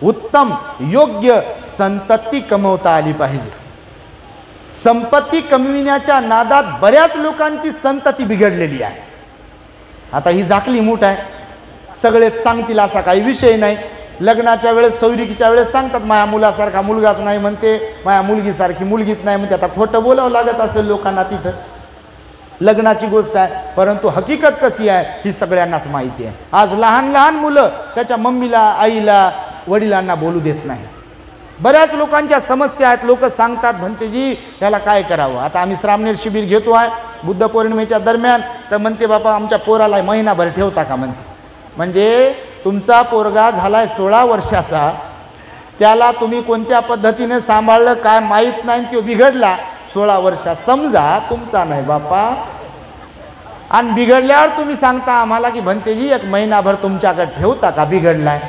उत्तम योग्य संतती कमवता आली पाहिजे. संपत्ती कमविण्याच्या नादात बऱ्याच लोकांची संतती बिघडलेली आहे. आता ही झाकली मूठ आहे, सगळेच सांगतील असा काही विषय नाही. लग्नाच्या वेळेस, सौरिकीच्या वेळेस सांगतात माझ्या मुलासारखा मुलगाच नाही म्हणते, माझ्या मुलगीसारखी मुलगीच नाही म्हणते. आता खोटं बोलावं लागत असेल लोकांना तिथं, लग्नाची गोष्ट आहे, परंतु हकीकत कशी आहे ही सगळ्यांनाच माहिती आहे. आज लहान लहान मुलं त्याच्या मम्मीला, आईला, वडिलांना बोलू देत नाही. बऱ्याच लोकांच्या समस्या आहेत. लोक सांगतात, भंतेजी याला काय करावं. आता आम्ही श्रामणेर शिबिर घेतो आहे बुद्ध पौर्णिमेच्या दरम्यान, तर म्हणते बाबा आमच्या पोराला महिनाभर ठेवता का म्हणते. म्हणजे तुमचा पोरगा झालाय 16 वर्षाचा, त्याला तुम्ही कोणत्या पद्धतीने सांभाळलं काय माहीत नाही, तो बिघडला 16 वर्षात, समजा तुमचा नाही बापा, आणि बिघडल्यावर तुम्ही सांगता आम्हाला की भंतेजी एक महिनाभर तुमच्याकडे ठेवता का बिघडलाय,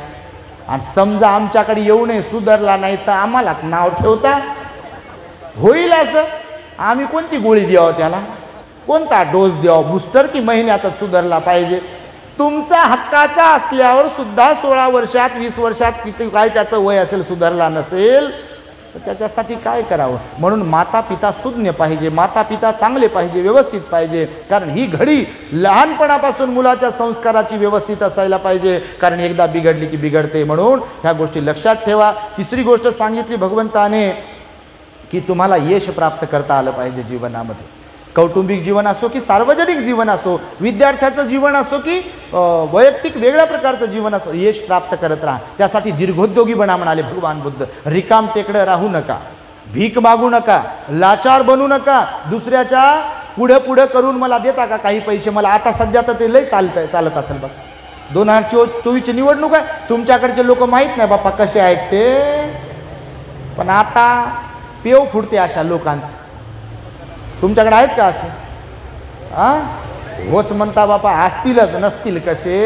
आणि समजा आमच्याकडे येऊ नये, सुधारला नाही तर आम्हाला नाव ठेवता. होईल असं? आम्ही कोणती गोळी द्यावं त्याला, कोणता डोस द्यावं, बूस्टर की महिन्यातच सुधारला पाहिजे. तुमचा हक्काचा असल्यावर सुद्धा 16 वर्षात 20 वर्षात किती काय त्याचं वय असेल सुधारला नसेल तर त्याच्यासाठी काय करावं. म्हणून माता पिता सुज्ञ पाहिजे, माता पिता चांगले पाहिजे, व्यवस्थित पाहिजे. कारण ही घडी लहानपणापासून मुलाच्या संस्काराची व्यवस्थित असायला पाहिजे. कारण एकदा बिघडली की बिघडते, म्हणून ह्या गोष्टी लक्षात ठेवा. तिसरी गोष्ट सांगितली भगवंताने की तुम्हाला यश प्राप्त करता आलं पाहिजे जीवनामध्ये. कौटुंबिक जीवन असो की सार्वजनिक जीवन असो, विद्यार्थ्याचं जीवन असो की वैयक्तिक वेगळ्या प्रकारचं जीवन असो, यश प्राप्त करत राहा. त्यासाठी दीर्घोद्योगी बना म्हणाले भगवान बुद्ध. रिकाम टेकडं राहू नका, भीक मागू नका, लाचार बनू नका, दुसऱ्याच्या पुढे पुढे करून मला देता का काही पैसे, मला आता सध्या तर ते लय चालत असेल बघ. 2024ची निवडणूक आहे, तुमच्याकडचे लोक माहीत नाही बाप्पा कसे आहेत ते, पण आता पेव फुटते अशा लोकांचं. तुमच्याकडे आहेत का असे? होच म्हणता बापा, असतीलच, नसतील कसे.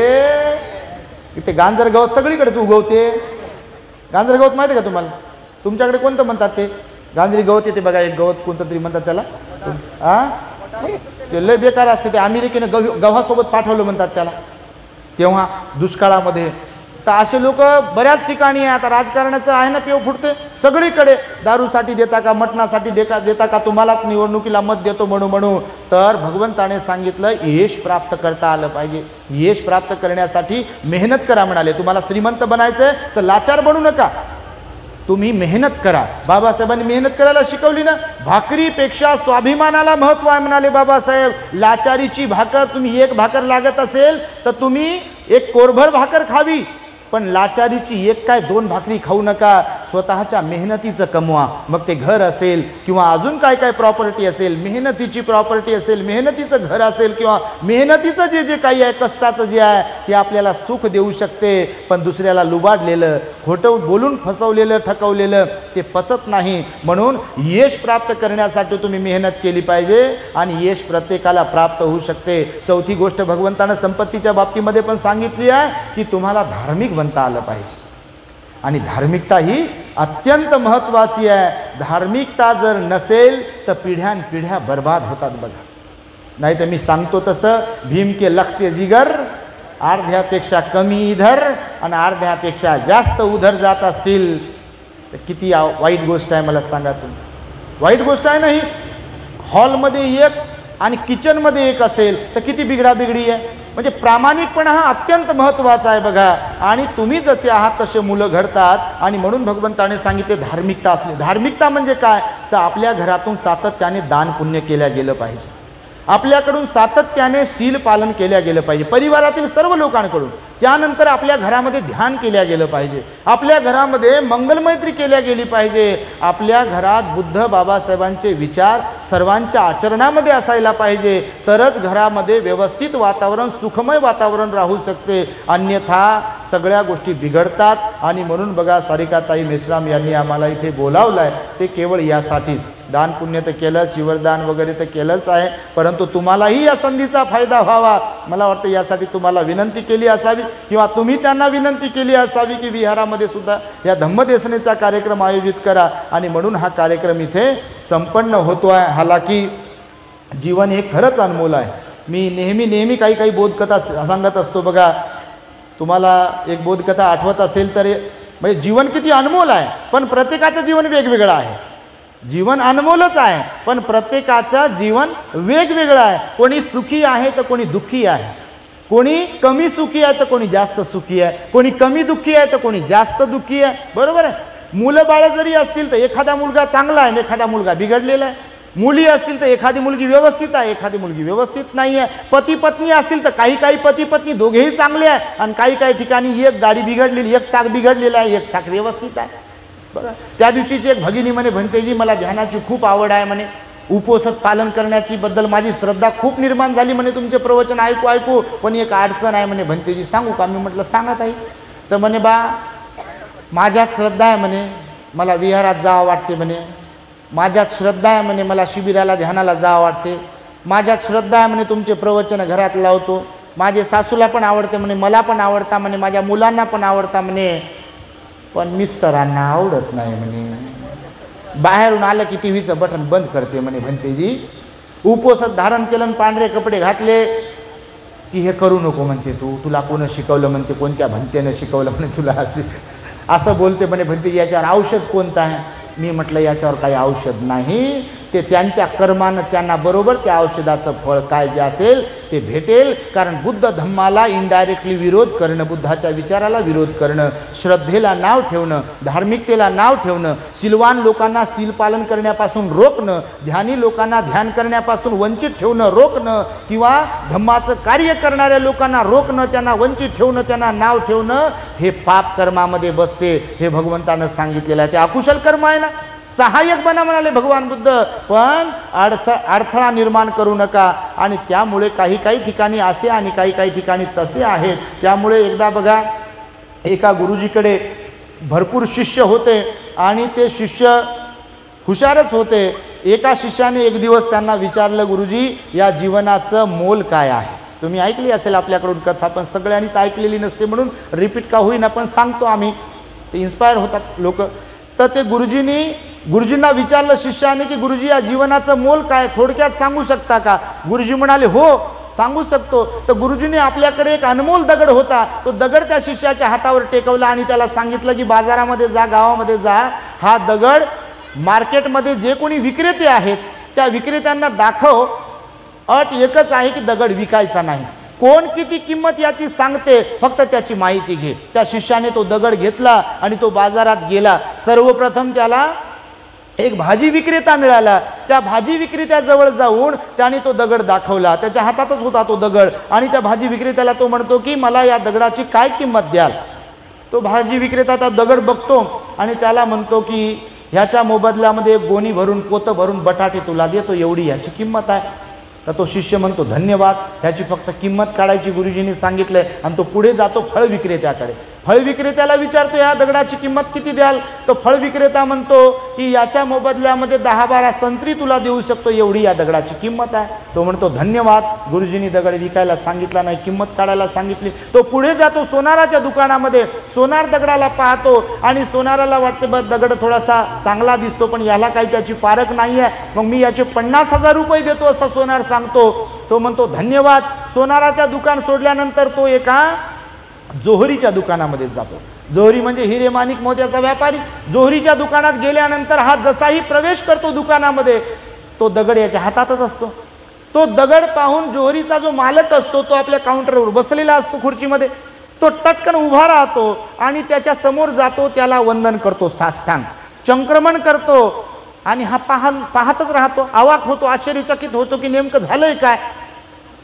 इथे गांजर गवत सगळीकडेच उगवते. गांजर गवत माहिती आहे का तुम्हाला? तुमच्याकडे कोणतं म्हणतात ते? गांजरी गवत येते बघा, एक गवत कोणतं तरी म्हणतात त्याला. ते लय बेकार असते. ते अमेरिकेनं गव्हासोबत पाठवलं म्हणतात त्याला तेव्हा दुष्काळामध्ये. तर असे लोक बऱ्याच ठिकाणी आहे. आता राजकारणाचं आहे ना, पेव फुटते सगळीकडे. दारूसाठी देता का, मटणासाठी देता का, तुम्हालाच निवडणुकीला मत देतो म्हणू. तर भगवंताने सांगितलं यश प्राप्त करता आलं पाहिजे. यश प्राप्त करण्यासाठी मेहनत करा म्हणाले. तुम्हाला श्रीमंत बनायचंय तर लाचार बनू नका, तुम्ही मेहनत करा. बाबासाहेबांनी मेहनत करायला शिकवली ना. भाकरीपेक्षा स्वाभिमानाला महत्व आहे म्हणाले बाबासाहेब. लाचारीची भाकर, तुम्ही एक भाकर लागत असेल तर तुम्ही एक कोरभर भाकर खावी, पण लाचारीची एक काय 2 भाकरी खाऊ नका. स्वतःच्या मेहनतीचं कमवा. मग ते घर असेल किंवा अजून काय काय प्रॉपर्टी असेल, मेहनतीची प्रॉपर्टी असेल, मेहनतीचं घर असेल किंवा मेहनतीचं जे जे काही आहे, कष्टाचं जे आहे ते आपल्याला सुख देऊ शकते. पण दुसऱ्याला लुबाडलेलं, खोटं बोलून फसवलेलं, ठकवलेलं ते पचत नाही. म्हणून यश प्राप्त करण्यासाठी तुम्ही मेहनत केली पाहिजे आणि यश प्रत्येकाला प्राप्त होऊ शकते. चौथी गोष्ट भगवंतानं संपत्तीच्या बाबतीमध्ये पण सांगितली आहे की तुम्हाला धार्मिक बनता आलं पाहिजे. आणि धार्मिकता ही अत्यंत महत्त्वाची आहे. धार्मिकता जर नसेल तर पिढ्यानपिढ्या बर्बाद होतात बघा. नाही तर मी सांगतो तसं, भीम के लखते जिगर, अर्ध्यापेक्षा कमी इधर आणि अर्ध्यापेक्षा जास्त उधर जात असतील तर किती वाईट गोष्ट आहे मला सांगा तुम्ही. वाईट गोष्ट आहे नाही. हॉलमध्ये एक आणि किचनमध्ये एक असेल तर किती बिघडाबिघडी आहे. म्हणजे प्रामाणिकपणा हा अत्यंत महत्त्वाचा आहे बघा. आणि तुम्ही जसे आहात तसे मुलं घडतात. आणि म्हणून भगवंताने सांगितले धार्मिकता असली. धार्मिकता म्हणजे काय तर आपल्या घरातून सातत्याने दान पुण्य केल्या गेलं पाहिजे. आपल्याकडून सातत्याने शील पालन केल्या गेलं पाहिजे, परिवारातील सर्व लोकांकडून. त्यानंतर आपल्या घरामध्ये ध्यान केल्या गेलं पाहिजे. आपल्या घरामध्ये मंगलमैत्री केल्या गेली पाहिजे. आपल्या घरात बुद्ध बाबासाहेबांचे विचार सर्वांच्या आचरणामध्ये असायला पाहिजे. तरच घरामध्ये व्यवस्थित वातावरण, सुखमय वातावरण राहू शकते. अन्यथा सगळ्या गोष्टी बिघडतात. आणि म्हणून बघा, सारिकाताई मेश्राम यांनी आम्हाला इथे बोलावलं आहे ते केवळ यासाठीच. दान पुण्य तर केलं, चिवरदान वगैरे तर केलंच आहे, परंतु तुम्हालाही या संधीचा फायदा व्हावा. मला वाटतं यासाठी तुम्हाला विनंती केली असावी किंवा तुम्ही त्यांना विनंती केली असावी की विहारामध्ये सुद्धा या धम्मदेसनेचा कार्यक्रम आयोजित करा. आणि म्हणून हा कार्यक्रम इथे संपन्न होतो आहे. हालाकी जीवन हे खरंच अनमोल आहे. मी नेहमी काही काही बोधकथा सांगत असतो बघा. तुम्हाला एक बोधकथा आठवत असेल तर, म्हणजे जीवन किती अनमोल आहे, पण प्रत्येकाचं जीवन वेगवेगळं आहे. जीवन अनमोलच आहे पण प्रत्येकाचं जीवन वेगवेगळं आहे. कोणी सुखी आहे तर कोणी दुःखी आहे, कोणी कमी सुखी आहे तर कोणी जास्त सुखी आहे, कोणी कमी दुःखी आहे तर कोणी जास्त दुःखी आहे. बरोबर आहे. मुलं बाळं जरी असतील तर एखादा मुलगा चांगला आहे, एखादा मुलगा बिघडलेला आहे. मुली असतील तर एखादी मुलगी व्यवस्थित आहे, एखादी मुलगी व्यवस्थित नाही आहे. पती पत्नी असतील तर काही पती पत्नी दोघेही चांगले आहे आणि काही ठिकाणी एक गाडी बिघडलेली, एक चाक बिघडलेला आहे, एक चाक व्यवस्थित आहे. बघा, त्या दिवशीची एक भगिनी म्हणे, भंतेजी मला ध्यानाची खूप आवड आहे म्हणे, उपवास पालन करण्याची बद्दल माझी श्रद्धा खूप निर्माण झाली म्हणे, तुमचे प्रवचन ऐकू पण एक अडचण आहे म्हणे भंतेजी, सांगू का? मी म्हटलं सांगा ताई. तर म्हणे बा माझ्यात श्रद्धा आहे म्हणे, मला विहारात जावं वाटते म्हणे, माझ्यात श्रद्धा आहे म्हणे, मला शिबिराला ध्यानाला जावं वाटते, माझ्यात श्रद्धा आहे म्हणे, तुमचे प्रवचन घरात लावतो, माझे सासूला पण आवडते म्हणे, मला पण आवडता म्हणे, माझ्या मुलांना पण आवडता म्हणे, पण मिस्टरांना आवडत नाही म्हणे. बाहेरून आलं की टीव्हीचं बटन बंद करते म्हणे भंतेजी. उपवासात धारण केलं, पांढरे कपडे घातले की हे करू नको म्हणते, तुला कोण शिकवलं म्हणते, कोणत्या भंतेनं शिकवलं म्हणे तुला असं बोलते म्हणे भंतेजी. याच्यावर औषध कोणतं आहे? मी म्हटलं याच्यावर काही औषध नाही, ते त्यांच्या कर्मानं त्यांना बरोबर त्या औषधाचं फळ काय जे असेल ते भेटेल. कारण बुद्ध धम्माला इनडायरेक्टली विरोध करणं, बुद्धाच्या विचाराला विरोध करणं, श्रद्धेला नाव ठेवणं, धार्मिकतेला नाव ठेवणं, शीलवान लोकांना शील पालन करण्यापासून रोखणं, ध्यानी लोकांना ध्यान करण्यापासून वंचित ठेवणं, रोखणं, किंवा धम्माचं कार्य करणाऱ्या लोकांना रोखणं, त्यांना वंचित ठेवणं, त्यांना नाव ठेवणं, हे पाप कर्मामध्ये बसते. हे भगवंतानं सांगितलेलं आहे. ते अकुशल कर्म आहे ना. सहाय्यक बना म्हणाले भगवान बुद्ध, पण अडथळा निर्माण करू नका. आणि त्यामुळे काही ठिकाणी असे आणि काही ठिकाणी तसे आहेत. त्यामुळे एकदा बघा, एका गुरुजीकडे भरपूर शिष्य होते आणि ते शिष्य हुशारच होते. एका शिष्याने एक दिवस त्यांना विचारलं, गुरुजी या जीवनाचं मोल काय आहे? तुम्ही ऐकली असेल आपल्याकडून कथा, पण सगळ्यांनीच ऐकलेली नसते म्हणून रिपीट का होईना पण सांगतो आम्ही, ते इन्स्पायर होतात लोक. तर ते गुरुजींना विचारलं शिष्याने की गुरुजी या जीवनाचं मोल काय, थोडक्यात सांगू शकता का? गुरुजी म्हणाले हो सांगू शकतो. तर गुरुजीने आपल्याकडे एक अनमोल दगड होता, तो दगड त्या शिष्याच्या हातावर टेकवला आणि त्याला सांगितलं की बाजारामध्ये जा, गावामध्ये जा, हा दगड मार्केटमध्ये जे कोणी विक्रेते आहेत त्या विक्रेत्यांना दाखव, अट एकच आहे की दगड विकायचा नाही, कोण किती किंमत याची सांगते फक्त त्याची माहिती घे. त्या शिष्याने तो दगड घेतला आणि तो बाजारात गेला. सर्वप्रथम त्याला एक भाजी विक्रेता मिळाला. त्या भाजी विक्रेत्याजवळ जाऊन त्याने तो दगड दाखवला, त्याच्या हातातच होता तो दगड, आणि त्या भाजी विक्रेत्याला तो म्हणतो की मला या दगडाची काय किंमत द्याल? तो भाजी विक्रेता त्या दगड बघतो आणि त्याला म्हणतो की ह्याच्या मोबदल्यामध्ये गोणी भरून पोतं भरून बटाटे तुला देतो, एवढी ह्याची किंमत आहे. तर तो शिष्य म्हणतो धन्यवाद, ह्याची फक्त किंमत काढायची गुरुजींनी सांगितलंय. आणि तो पुढे जातो फळ विक्रेत्याकडे. फळ विक्रेत्याला विचारतो या दगडाची किंमत किती द्याल. तो फळ विक्रेता म्हणतो की याच्या मोबदल्यामध्ये 10-12 संत्री तुला देऊ शकतो, एवढी या दगडाची किंमत आहे. तो म्हणतो धन्यवाद, गुरुजींनी दगड विकायला सांगितला नाही, किंमत काढायला सांगितली. तो पुढे जातो सोनाराच्या दुकानामध्ये. सोनार दगडाला पाहतो आणि सोनाराला वाटते बस दगड थोडासा चांगला दिसतो, पण याला काही त्याची पारख नाही आहे, मग मी याचे 50,000 रुपये देतो असं सोनार सांगतो. तो म्हणतो धन्यवाद. सोनाराच्या दुकान सोडल्यानंतर तो एका जोहरीच्या दुकानामध्ये जातो. जोहरी म्हणजे हिरे माणिक मोत्याचा व्यापारी. जोहरीच्या दुकानात गेल्यानंतर हा जसाही प्रवेश करतो दुकानामध्ये, तो दगड याच्या हातातच असतो. तो दगड पाहून जोहरीचा जो मालक असतो तो आपल्या काउंटरवर बसलेला असतो खुर्चीमध्ये. तो टटकन उभा राहतो आणि त्याच्या समोर जातो, त्याला वंदन करतो, साष्टांग चंक्रमण करतो. आणि हा पाहतच राहतो, अवाक होतो, आश्चर्यचकित होतो की नेमकं झालंय काय.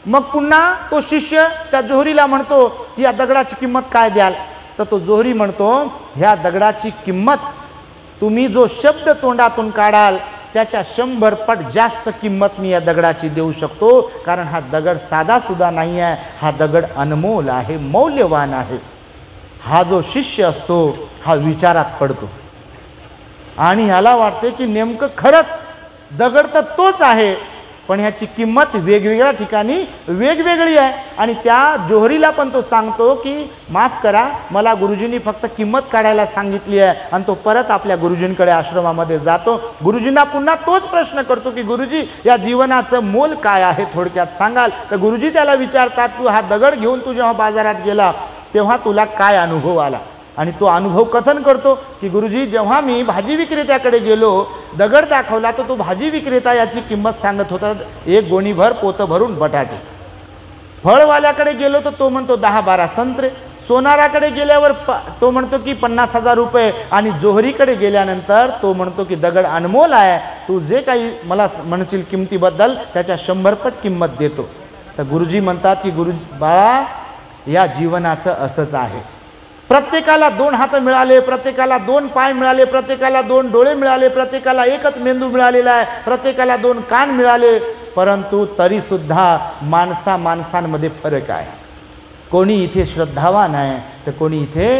मग पुन्हा तो शिष्य त्या जोहरीला म्हणतो या दगडाची किंमत काय द्याल. तर तो जोहरी म्हणतो ह्या दगडाची किंमत तुम्ही जो शब्द तोंडातून काढाल त्याच्या 100 पट जास्त किंमत मी या दगडाची देऊ शकतो, कारण हा दगड साधा सुद्धा नाही आहे, हा दगड अनमोल आहे, मौल्यवान आहे. हा जो शिष्य असतो हा विचारात पडतो आणि ह्याला वाटते की नेमकं खरंच दगड तर तोच आहे, पण ह्याची किंमत वेगवेगळ्या ठिकाणी वेगवेगळी आहे. आणि त्या जोहरीला पण तो सांगतो की माफ करा, मला गुरुजींनी फक्त किंमत काढायला सांगितली आहे. आणि तो परत आपल्या गुरुजींकडे आश्रमामध्ये जातो. गुरुजींना पुन्हा तोच प्रश्न करतो की गुरुजी या जीवनाचं मोल काय आहे, थोडक्यात सांगाल. तर गुरुजी त्याला विचारतात तू हा दगड घेऊन तू जेव्हा बाजारात गेला तेव्हा तुला काय अनुभव आला. आणि तो अनुभव कथन करतो की गुरुजी जेव्हा मी भाजी विक्रेत्याकडे गेलो, दगड दाखवला तर तो भाजी विक्रेता याची किंमत सांगत होता 1 गोणीभर पोतं भरून बटाटे. फळवाल्याकडे गेलो तर तो म्हणतो 10-12 संत्रे. सोनाराकडे गेल्यावर तो म्हणतो की 50,000 रुपये. आणि जोहरीकडे गेल्यानंतर तो म्हणतो की दगड अनमोल आहे, तू जे काही मला म्हणशील किमतीबद्दल त्याच्या 100 पट किंमत देतो. तर गुरुजी म्हणतात की गुरु बाळा, या जीवनाचं असंच आहे. प्रत्येकाला 2 हात मिळाले, प्रत्येकाला 2 पाय मिळाले, प्रत्येकाला 2 डोळे मिळाले, प्रत्येकाला एकच मेंदू मिळालेला आहे, प्रत्येकाला 2 कान मिळाले, परंतु तरीसुद्धा माणसांमध्ये फरक आहे. कोणी इथे श्रद्धावान आहे तर कोणी इथे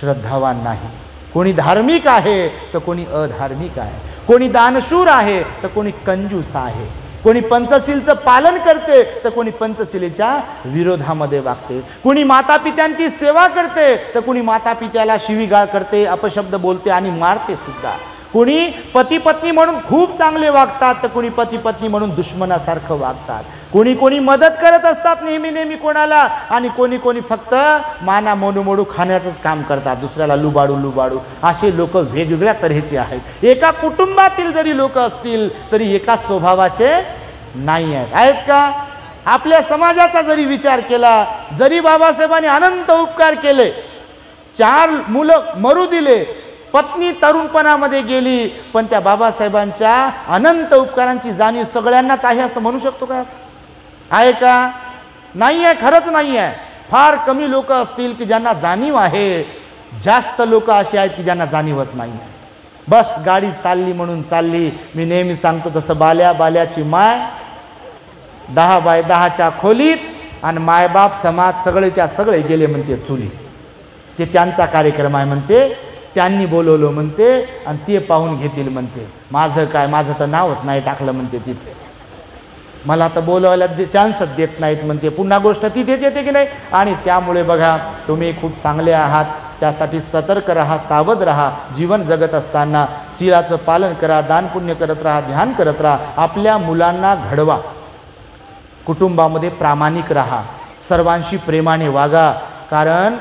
श्रद्धावान नाही. कोणी धार्मिक आहे तर कोणी अधार्मिक आहे. कोणी दानशूर आहे तर कोणी कंजूस आहे. कोणी पंचशीलचं पालन करते तर कोणी पंचशीलेच्या विरोधामध्ये वागते. कोणी मातापित्यांची सेवा करते तर कोणी मातापित्याला शिवीगाळ करते, अपशब्द बोलते आणि मारते सुद्धा. कोणी पती पत्नी म्हणून खूप चांगले वागतात तर कोणी पती पत्नी म्हणून दुश्मनासारखं वागतात. कोणी मदत करत असतात नेहमी कोणाला, आणि कोणी फक्त माना मोडू खाण्याचंच काम करतात, दुसऱ्याला लुबाडू. असे लोक वेगवेगळ्या तऱ्हेचे आहेत. एका कुटुंबातील जरी लोक असतील तरी एकाच स्वभावाचे नाही आहेत का. आपल्या समाजाचा जरी विचार केला, जरी बाबासाहेबांनी अनंत उपकार केले, 4 मुलं मरू दिले, पत्नी तरुणपणामध्ये गेली, पण त्या बाबासाहेबांच्या अनंत उपकारांची जाणीव सगळ्यांनाच आहे असं म्हणू शकतो का. आहे का. नाही आहे, खरंच नाही आहे. फार कमी लोक असतील की ज्यांना जाणीव आहे, जास्त लोक असे आहेत की ज्यांना जाणीवच नाही आहे. बस गाडी चालली म्हणून चालली. मी नेहमी सांगतो तसं बाल्याची माय 10x10च्या खोलीत, आणि मायबाप समाज सगळेच्या सगळे गेले म्हणते चुलीत. ते त्यांचा कार्यक्रम आहे म्हणते, त्यांनी बोलवलं म्हणते, आणि ते पाहून घेतील म्हणते. माझं काय, माझं तर नावच नाही टाकलं म्हणते तिथे, मला तर बोलवायला जे चान्सच देत नाहीत म्हणते. पुन्हा गोष्ट तिथेच येते की नाही. आणि त्यामुळे बघा, तुम्ही खूप चांगले आहात, त्यासाठी सतर्क राहा, सावध राहा. जीवन जगत असताना शीलाचं पालन करा, दानपुण्य करत राहा, ध्यान करत राहा. आपल्या मुलांना घडवा, कुटुंबामध्ये प्रामाणिक राहा, सर्वांशी प्रेमाने वागा, कारण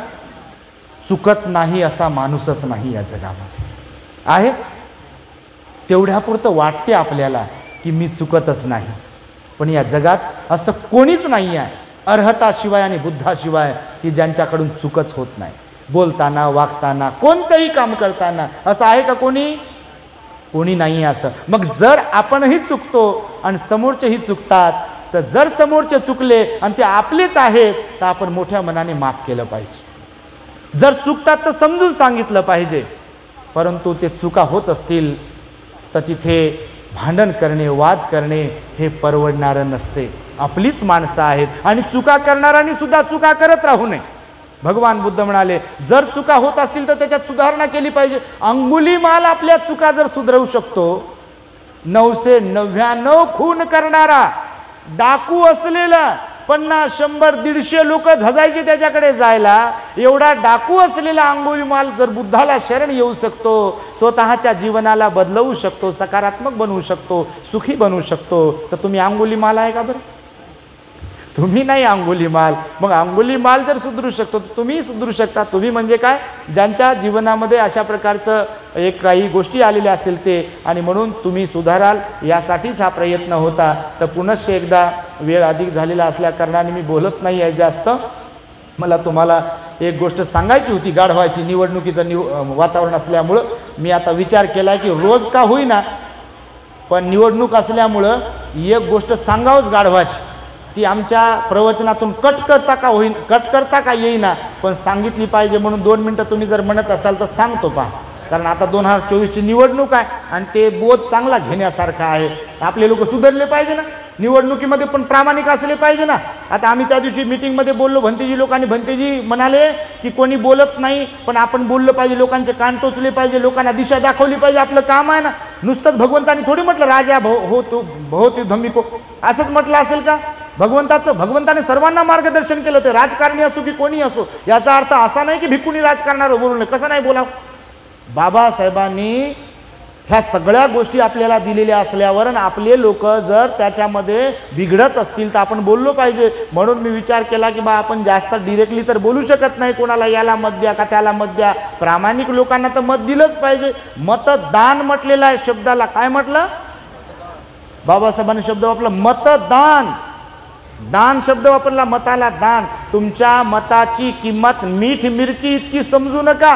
चुकत नाही असा माणूसच नाही या जगामध्ये आहे. तेवढ्यापुरतं वाटते आपल्याला की मी चुकतच नाही, पण या जगात असं कोणीच नाही आहे अर्हताशिवाय आणि बुद्धाशिवाय की ज्यांच्याकडून चुकच होत नाही. बोलताना, वागताना, कोणतंही काम करताना असं आहे का कोणी नाही असं. मग जर आपणही चुकतो आणि समोरचेही चुकतात, तर जर समोरचे चुकले आणि ते आपलेच आहेत तर आपण मोठ्या मनाने माफ केलं पाहिजे. जर चुकतात तर समजून सांगितलं पाहिजे. परंतु ते चुका होत असतील तर तिथे भांडण करणे, वाद करणे हे परवडणारं नसते. आपलीच माणसं आहेत आणि चुका करणाऱ्यांनी सुद्धा चुका करत राहू नये. भगवान बुद्ध म्हणाले जर चुका होत असतील तर त्याच्यात सुधारणा केली पाहिजे. अंगुलीमाल आपल्या चुका जर सुधारू शकतो, 999 खून करणारा, डाकू असलेला, 50, 100, 150 लोक धजायचे त्याच्याकडे जायला, एवढा डाकू असलेला अंगुलीमाल जर बुद्धाला शरण येऊ शकतो, स्वतःच्या जीवनाला बदलवू शकतो, सकारात्मक बनवू शकतो, सुखी बनवू शकतो, तर तुम्ही अंगुलीमाल आहे का बरं? तुम्ही नाही अंगुलीमाल. मग अंगुलीमाल जर सुधरू शकतो तर तुम्ही सुधरू शकता. तुम्ही म्हणजे काय? ज्यांच्या जीवनामध्ये अशा प्रकारचं एक काही गोष्टी आलेल्या असेल ते, आणि म्हणून तुम्ही सुधाराल यासाठीच हा प्रयत्न होता. तर पुनश्च एकदा वेळ अधिक झालेला असल्या कारणाने मी बोलत नाही आहे जास्त. मला तुम्हाला एक गोष्ट सांगायची होती गाढवायची. निवडणुकीचं वातावरण असल्यामुळं मी आता विचार केला की रोज का होईना पण निवडणूक असल्यामुळं एक गोष्ट सांगावंच गाढवाची. ती आमच्या प्रवचनातून कट करता का येईना पण सांगितली पाहिजे. म्हणून 2 मिनटं तुम्ही जर म्हणत असाल तर सांगतो पहा. कारण आता 2024ची निवडणूक आहे आणि ते बोध चांगला घेण्यासारखा आहे. आपले लोक सुधारले पाहिजे ना, निवडणुकीमध्ये पण प्रामाणिक असले पाहिजे ना. आता आम्ही त्या दिवशी मीटिंगमध्ये बोललो भंतेजी लोकांनी, भंतेजी म्हणाले की कोणी बोलत नाही पण आपण बोललं पाहिजे, लोकांचे कान टोचले पाहिजे, लोकांना दिशा दाखवली पाहिजे, आपलं काम आहे ना. नुसतंच भगवंतानी थोडी म्हटलं राजा भवतो धम्मिको, असंच म्हटलं असेल का? भगवंताने सर्वांना मार्गदर्शन केलं. ते राजकारणी असो की कोणी असो, याचा अर्थ असा नाही की भिक्खुनी राजकारणावर बोलू नये. कसं नाही बोलावं? बाबासाहेबांनी ह्या सगळ्या गोष्टी आपल्याला दिलेल्या असल्यावर आपले लोक जर त्याच्यामध्ये बिघडत असतील तर आपण बोललो पाहिजे. म्हणून मी विचार केला की बा आपण जास्त डिरेक्टली तर बोलू शकत नाही, कोणाला याला मत द्या का त्याला मत द्या. प्रामाणिक लोकांना तर मत दिलंच पाहिजे. मतदान म्हटलेलं आहे शब्दाला. काय म्हटलं? बाबासाहेबांनी शब्द वापरला मतदान. दान शब्द वापरला, मताला दान. तुमच्या मताची किंमत मीठ मिरची इतकी समजू नका,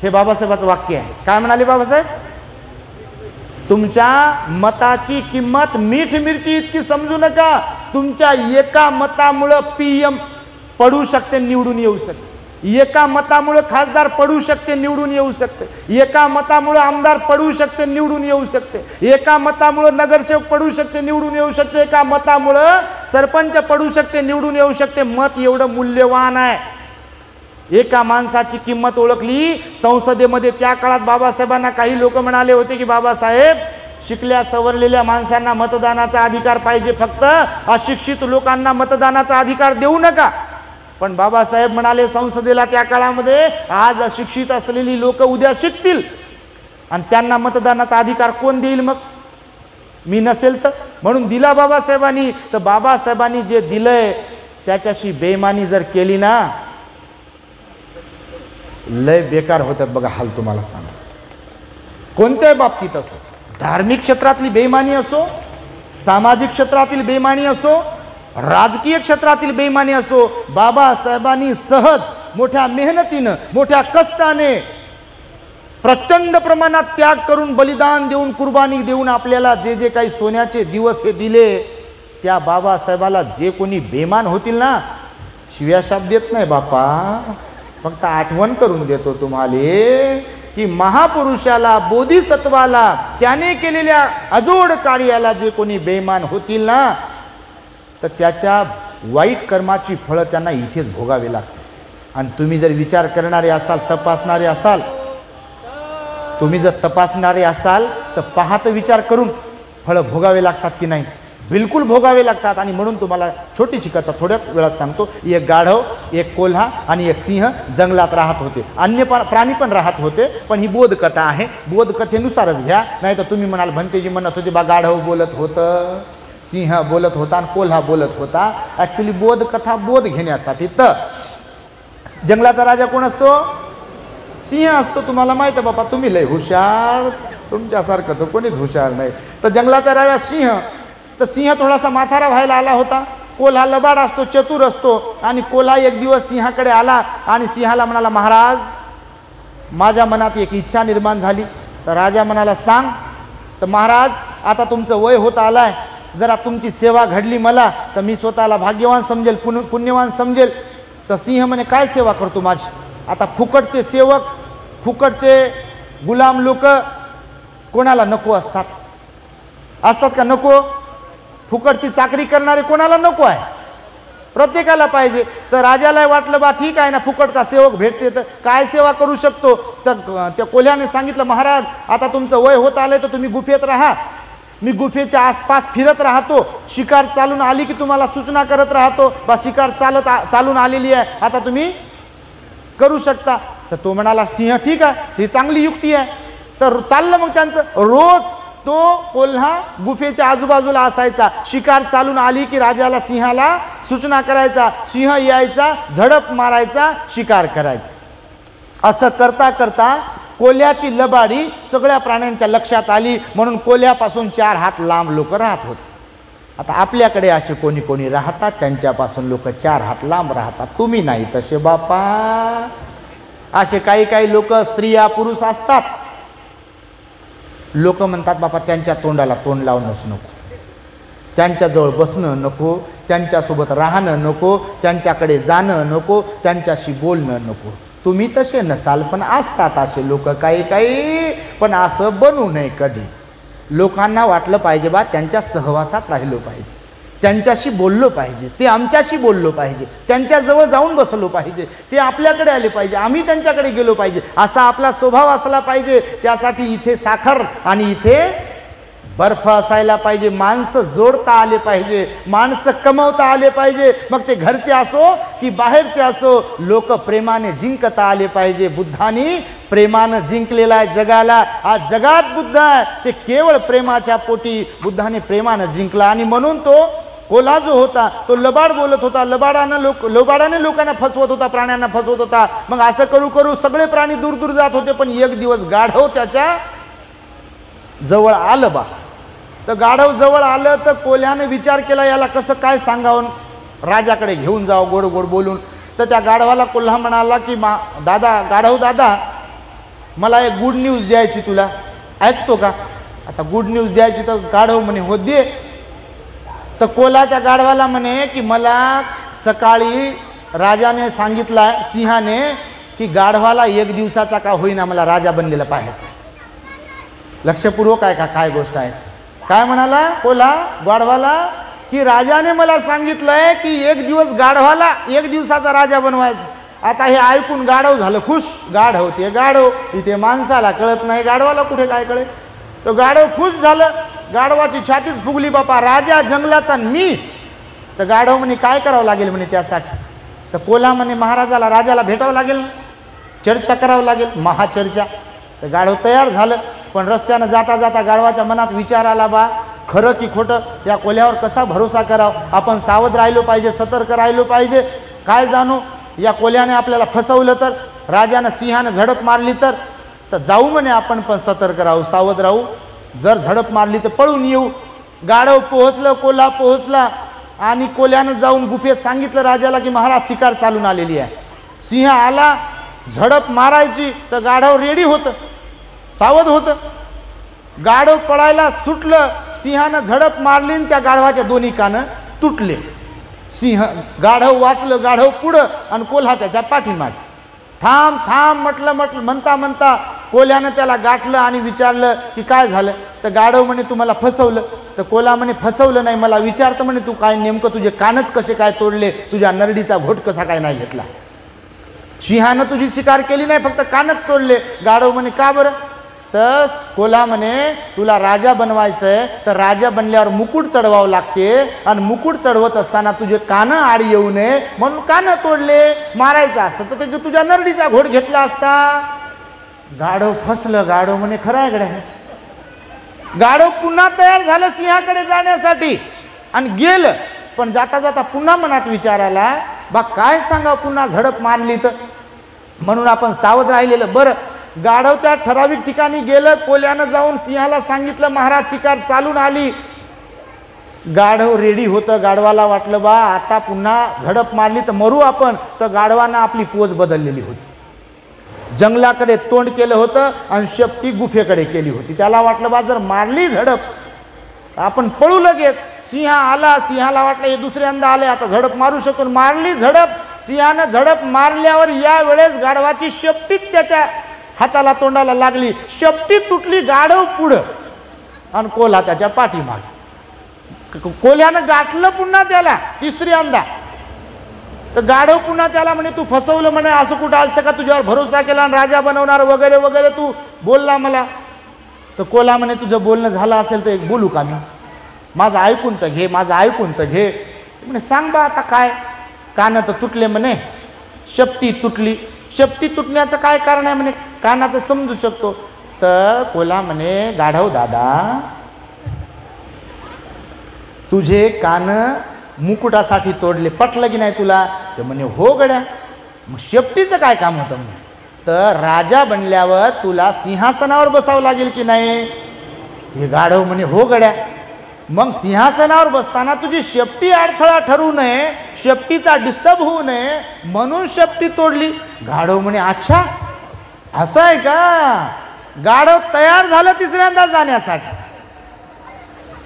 हे बाबासाहेबाचं वाक्य आहे. काय म्हणाले बाबासाहेब? तुमच्या मताची किंमत मीठ मिरची इतकी समजू नका. तुमच्या एका मतामुळं PM पडू शकते, निवडून येऊ शकते. एका मतामुळं खासदार पडू शकते, निवडून येऊ शकते. एका मतामुळं आमदार पडू शकते, निवडून येऊ शकते. एका मतामुळं नगरसेवक पडू शकते, निवडून येऊ शकते. एका मतामुळं सरपंच पडू शकते, निवडून येऊ शकते. मत एवढं मूल्यवान आहे. एका माणसाची किंमत ओळखली संसदेमध्ये. त्या काळात बाबासाहेबांना काही लोक म्हणाले होते की बाबासाहेब, शिकल्या सवरलेल्या माणसांना मतदानाचा अधिकार पाहिजे, फक्त अशिक्षित लोकांना मतदानाचा अधिकार देऊ नका. पण बाबासाहेब म्हणाले संसदेला त्या काळामध्ये, आज अशिक्षित असलेली लोक उद्या शिकतील आणि त्यांना मतदानाचा अधिकार कोण देईल? मग मी नसेल तर. म्हणून दिला बाबासाहेबांनी. तर बाबासाहेबांनी जे दिलंय त्याच्याशी बेईमानी जर केली ना, लय बेकार होतात बघा हाल. तुम्हाला सांगा, कोणत्याही बाबतीत असो, धार्मिक क्षेत्रातली बेईमानी असो, सामाजिक क्षेत्रातील बेईमानी असो, राजकीय क्षेत्रातील बेईमानी असो, बाबासाहेबांनी सहज मोठ्या मेहनतीनं, मोठ्या कष्टाने, प्रचंड प्रमाणात त्याग करून, बलिदान देऊन, कुर्बानी देऊन आपल्याला जे जे काही सोन्याचे दिवस हे दिले, त्या बाबासाहेबाला जे कोणी बेईमान होतील ना, शिव्याशाप देत नाही बापा, फक्त आठवण करून देतो तुम्हाला की महापुरुषाला, बोधिसत्वाला, त्याने केलेल्या अजोड कार्याला जे कोणी बेईमान होतील ना, तर त्याच्या वाईट कर्माची फळं त्यांना इथेच भोगावे लागते. आणि तुम्ही जर विचार करणारे असाल, तपासणारे असाल, तुम्ही जर तपासणारे असाल तर पाहत विचार करून फळं भोगावे लागतात की नाही? बिलकुल भोगावे लागतात. आणि म्हणून तुम्हाला छोटीशी कथा थोड्याच वेळात सांगतो. एक गाढव, एक कोल्हा आणि एक सिंह जंगलात राहत होते. अन्य प्राणी पण राहत होते, पण ही बोधकथा आहे. बोधकथेनुसारच घ्या, नाही तर तुम्ही म्हणाल भंतेजी म्हणत होते बा गाढव बोलत होतं, सिंह बोलत होता आणि कोल्हा बोलत होता. ॲक्च्युली बोधकथा बोध घेण्यासाठी. तर जंगलाचा राजा कोण असतो? सिंह असतो. तुम्हाला माहिती आहे बाबा, तुम्ही लय हुशार, तुमच्यासारखं तर कोणीच हुशार नाही. तर जंगलाचा राजा सिंह. तर सिंह थोडासा म्हातारा व्हायला आला होता. कोल्हा लबाड असतो, चतुर असतो. आणि कोल्हा एक दिवस सिंहाकडे आला आणि सिंहाला म्हणाला, महाराज, माझ्या मनात एक इच्छा निर्माण झाली. तर राजा म्हणाला, सांग. तर महाराज, आता तुमचं वय होत आलाय, जरा तुमची सेवा घडली मला तर मी स्वतःला भाग्यवान समजेल, पुण्यवान समजेल. तर सिंह म्हणे, काय सेवा करतो माझी? आता फुकटचे सेवक फुकटचे गुलाम लोक कोणाला नको असतात? असतात का नको? फुकटची चाकरी करणारे कोणाला नको आहे? प्रत्येकाला पाहिजे. तर राजाला वाटलं बा ठीक आहे ना, फुकटचा सेवक भेटते तर काय सेवा करू शकतो. तर त्या कोल्ह्याने सांगितलं, महाराज आता तुमचं वय होत आलंय तर तुम्ही गुफेत राहा, मी गुफेच्या आसपास फिरत राहतो, शिकार चालून आली की तुम्हाला सूचना करत राहतो, बा शिकार चालून आलेली आहे, आता तुम्ही करू शकता. तर तो म्हणाला, सिंह ठीक आहे, ही चांगली युक्ती आहे. तर चाललं मग त्यांचं. रोज तो कोल्हा गुफेच्या आजूबाजूला असायचा, शिकार चालून आली की राजाला सिंहाला सूचना करायचा, सिंह यायचा, झडप मारायचा, शिकार करायचा. असं करता करता कोल्ह्याची लबाडी सगळ्या प्राण्यांच्या लक्षात आली, म्हणून कोल्ह्यापासून 4 हात लांब लोक राहत होते. आता आपल्याकडे असे कोणी कोणी राहतात, त्यांच्यापासून लोक 4 हात लांब राहतात. तुम्ही नाही तसे बापा. असे काही काही लोक, स्त्रिया पुरुष असतात, लोक म्हणतात बापा त्यांच्या तोंडाला तोंड लावणंच नको, त्यांच्याजवळ बसणं नको, त्यांच्यासोबत राहणं नको, त्यांच्याकडे जाणं नको, त्यांच्याशी बोलणं नको. तुम्ही तसे नसाल, पण असतात असे लोक काही काही. पण असं बनू नये कधी. लोकांना वाटलं पाहिजे बा त्यांच्या सहवासात राहिलो पाहिजे, त्यांच्याशी बोललो पाहिजे, ते आमच्याशी बोललो पाहिजे, त्यांच्याजवळ जाऊन बसलो पाहिजे, ते आपल्याकडे आले पाहिजे, आम्ही त्यांच्याकडे गेलो पाहिजे, असा आपला स्वभाव असला पाहिजे. त्यासाठी इथे साखर आणि इथे बर्फ असायला पाहिजे. माणसं जोडता आले पाहिजे, माणसं कमवता आले पाहिजे, मग ते घरचे असो की बाहेरचे असो, लोक प्रेमाने जिंकता आले पाहिजे. बुद्धांनी प्रेमानं जिंकलेला आहे जगाला. आज जगात बुद्ध आहे ते केवळ प्रेमाच्या पोटी बुद्धाने प्रेमानं जिंकला. आणि म्हणून तो कोल्हा जो होता तो लबाड बोलत होता, लबाडाने लोकांना फसवत होता, प्राण्यांना फसवत होता. मग असं करू करू सगळे प्राणी दूर दूर जात होते. पण एक दिवस गाढव त्याच्या जवळ आलं बा. तर गाढव जवळ आलं तर कोल्ह्याने विचार केला, याला कसं काय सांगावं, राजाकडे घेऊन जावं गोड गोड बोलून. तर त्या गाढवाला कोल्हा म्हणाला की दादा, गाढव दादा, मला एक गुड न्यूज द्यायची, तुला ऐकतो का? आता गुड न्यूज द्यायची. तर गाढव म्हणे हो दे. तर कोल्हा त्या गाढवाला म्हणे की मला सकाळी राजाने सांगितलं, सिंहाने, की गाढवाला 1 दिवसाचा का होईना मला राजा बनलेला पाहायचा. लक्षपूर्वक आहे का काय गोष्ट आहे? काय म्हणाला कोल्हा गाढवाला की राजाने मला सांगितलंय की 1 दिवस गाढवाला 1 दिवसाचा राजा बनवायचा. आता हे ऐकून गाढव झालं खुश. गाढव ते गाढव, इथे माणसाला कळत नाही, गाढवाला कुठे काय कळे. तो गाढव खुश झालं. गाढवाची छातीच फुगली, बापा राजा जंगलाचा मी. तर गाढव म्हणे काय करावं लागेल म्हणे त्यासाठी. तर कोल्हा म्हणे महाराजाला, राजाला भेटावं लागेल, चर्चा करावं लागेल, महाचर्चा. तर गाढव तयार झालं. पण रस्त्यानं जाता जाता गाढवाच्या मनात विचार आला, बा खरं की खोटं, या कोल्ह्यावर कसा भरोसा करावा. आपण सावध राहिलो पाहिजे, सतर्क राहिलो पाहिजे. काय जाणू या कोल्ह्याने आपल्याला फसवलं तर, राजानं सिंहानं झडप मारली तर जाऊ म्हणे आपण पण सतर्क राहू, सावध राहू. जर झडप मारली तर पळून येऊ. गाढव पोहोचलं, कोल्हा पोहोचला. आणि कोल्ह्यानं जाऊन गुफेत सांगितलं राजाला की महाराज शिकार चालून आलेली आहे. सिंह आला, झडप मारायची. तर गाढव रेडी होतं, सावध होतं. गाढव पळायला सुटलं, सिंहानं झडप मारली, त्या गाढवाच्या दोन्ही कानं तुटले. गाढव वाचलं, गाढव पुढं आणि कोल्हा त्याच्या पाठीमागे. थांब थांब म्हटलं म्हणता म्हणता कोल्ह्यानं त्याला गाठलं आणि विचारलं की काय झालं. तर गाढव म्हणे तुम्हाला फसवलं. तर कोल्हा म्हणे फसवलं नाही, मला विचारतं म्हणे तू काय नेमकं तुझे कानच कसे काय तोडले, तुझ्या नरडीचा घोट कसा काय नाही घेतला. सिंहानं तुझी शिकार केली नाही, फक्त कानच तोडले. गाढव म्हणे का बरं. तर कोल्हा म्हणे तुला राजा बनवायचंय तर राजा बनल्यावर मुकुट चढवावं लागते, आणि मुकुट चढवत असताना तुझे कानं आड येऊ नये म्हणून कानं तोडले. मारायचं असतं तर तुझ्या नरडीचा घोट घेतला असता. गाढव फसलं. गाढव म्हणे खरं आहे गड्या. गाढव पुन्हा तयार झालं सिंहाकडे जाण्यासाठी आणि गेलं. पण जाता जाता पुन्हा मनात विचार आला, बा काय सांगावं, पुन्हा झडप मारली तर. म्हणून आपण सावध राहिलेलं बरं. गाढव त्या ठराविक ठिकाणी गेलं. कोल्ह्यानं जाऊन सिंहाला सांगितलं महाराज शिकार चालून आली. गाढव रेडी होतं. गाढवाला वाटलं बा आता पुन्हा झडप मारली तर मरू आपण. तर गाढवानं आपली पोच बदललेली होती. जंगलाकडे तोंड केलं होतं आणि शेपटी गुफेकडे केली होती. त्याला वाटलं बा जर मारली झडप आपण पळू लगेच. सिंह आला. सिंहाला वाटलं हे दुसऱ्यांदा आले, आता झडप मारू शकतो. मारली झडप. सिंहानं झडप मारल्यावर या वेळेस गाढवाची शेपटीच त्याच्या हाताला तोंडाला लागली, शेपटी तुटली, गाढव पुढं आणि कोल्हा त्याच्या पाठीमागे. कोल्ह्यानं गाठलं पुन्हा त्याला तिसऱ्यांदा. तर गाढव पुन्हा त्याला म्हणे तू फसवलं म्हणे, असं कुठं असतं का, तुझ्यावर भरोसा केला आणि राजा बनवणार वगैरे वगैरे तू बोलला मला. तर कोल्हा म्हणे तुझं बोलणं झालं असेल तर एक बोलू का मी, माझं ऐकून तर घे, माझं ऐकून तर घे. म्हणे सांग बा आता काय. कानं तर तुटले म्हणे, शेपटी तुटली. शेपटी तुटण्याचं काय कारण आहे म्हणे, कानाचं समजू शकतो. तर कोल्हा म्हणे गाढव दादा, तुझे कान मुकुटासाठी तोडले, पटलं की नाही तुला. तर म्हणे हो गड्या. मग शेपटीचं काय काम होतं म्हणे. तर राजा बनल्यावर तुला सिंहासनावर बसावं लागेल की नाही. हे गाढव म्हणे हो गड्या. मग सिंहासनावर बसताना तुझी शेपटी अडथळा ठरू नये, शेपटीचा डिस्टर्ब होऊ नये म्हणून शेपटी तोडली. गाढव म्हणे अच्छा असं आहे का. गाढव तयार झालं तिसऱ्यांदा जाण्यासाठी.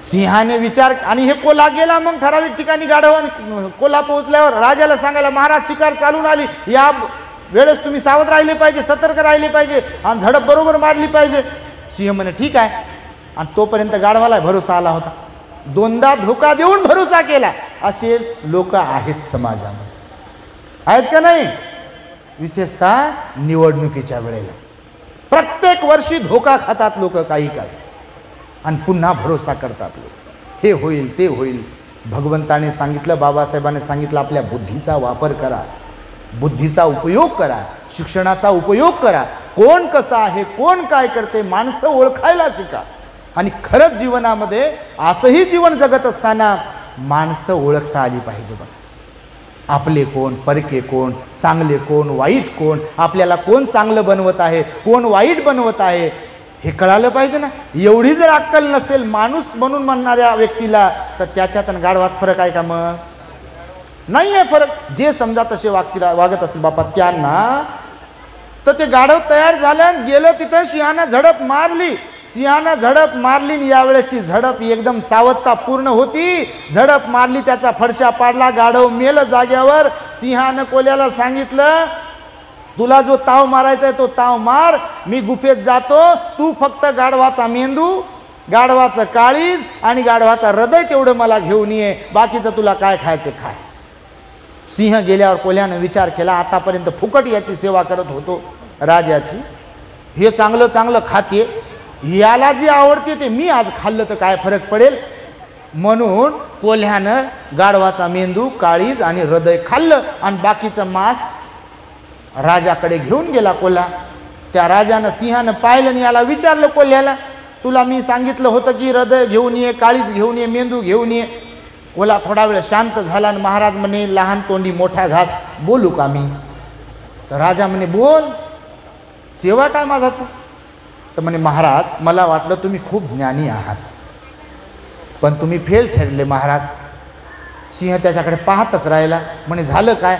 सिंहाने विचार, आणि हे कोल्हा गेला. मग ठराविक ठिकाणी गाढव कोल्हा पोहोचल्यावर राजाला सांगायला, महाराज शिकार चालून आली, या वेळेस तुम्ही सावध राहिले पाहिजे, सतर्क राहिले पाहिजे आणि झडप बरोबर मारली पाहिजे. सिंह म्हणे ठीक आहे. आणि तोपर्यंत गाढवाला भरोसा आला होता. दोनदा धोका देऊन भरोसा केला. असे लोक आहेत समाजामध्ये, आहेत का नाही. विशेषतः निवडणुकीच्या वेळेला प्रत्येक वर्षी धोका खातात लोक काही काही आणि पुन्हा भरोसा करतात लोक. हे होईल ते होईल. भगवंताने सांगितलं, बाबासाहेबांनी सांगितलं, आपल्या बुद्धीचा वापर करा, बुद्धीचा उपयोग करा, शिक्षणाचा उपयोग करा. कोण कसं आहे, कोण काय करते, माणसं ओळखायला शिका. आणि खरंच जीवनामध्ये असंही जीवन जगत असताना माणसं ओळखता आली पाहिजे. बघा आपले कोण, परके कोण, चांगले कोण, वाईट कोण, आपल्याला कोण चांगलं बनवत आहे, कोण वाईट बनवत आहे, हे कळालं पाहिजे ना. एवढी जर अक्कल नसेल माणूस म्हणून म्हणणाऱ्या व्यक्तीला, तर त्याच्यात आणि गाढवात फरक आहे का. मग नाही आहे फरक. जे समजा तसे वागत असेल बापा त्यांना. तर ते गाढव तयार झालं, गेलं तिथं. सिंहानं झडप मारली, सिंहानं झडप मारली. यावेळेची झडप एकदम सावधता पूर्ण होती. झडप मारली, त्याचा फडशा पाडला, गाढव मेलं जाग्यावर. सिंहानं कोल्ह्याला सांगितलं, तुला जो ताव मारायचा आहे तो ताव मार, मी गुफेत जातो, तू फक्त गाढवाचा मेंदू, गाढवाचं काळीज आणि गाढवाचा हृदय तेवढं मला घेऊन ये, बाकीचं तुला काय खायचं खाय. सिंह गेल्यावर कोल्ह्यानं विचार केला, आतापर्यंत फुकट याची सेवा करत होतो राजाची, हे चांगलं चांगलं खाते, याला जी आवडते ते मी आज खाल्लं तर काय फरक पडेल. म्हणून कोल्ह्यानं गाढवाचा मेंदू, काळीज आणि हृदय खाल्लं आणि बाकीचं मांस राजाकडे घेऊन गेला कोल्हा. त्या राजानं, सिंहानं पाहिलं आणि याला विचारलं कोल्ह्याला, तुला मी सांगितलं होतं की हृदय घेऊन ये, काळीज घेऊन ये, मेंदू घेऊन ये. कोल्हा थोडा वेळ शांत झाला आणि महाराज म्हणे, लहान तोंडी मोठा घास, बोलू का मी. तर राजा म्हणे बोल, सेवा काय माझा तू. तर म्हणे महाराज, मला वाटलं तुम्ही खूप ज्ञानी आहात, पण तुम्ही फेल ठरले महाराज. सिंह त्याच्याकडे पाहतच राहिला. म्हणे झालं काय,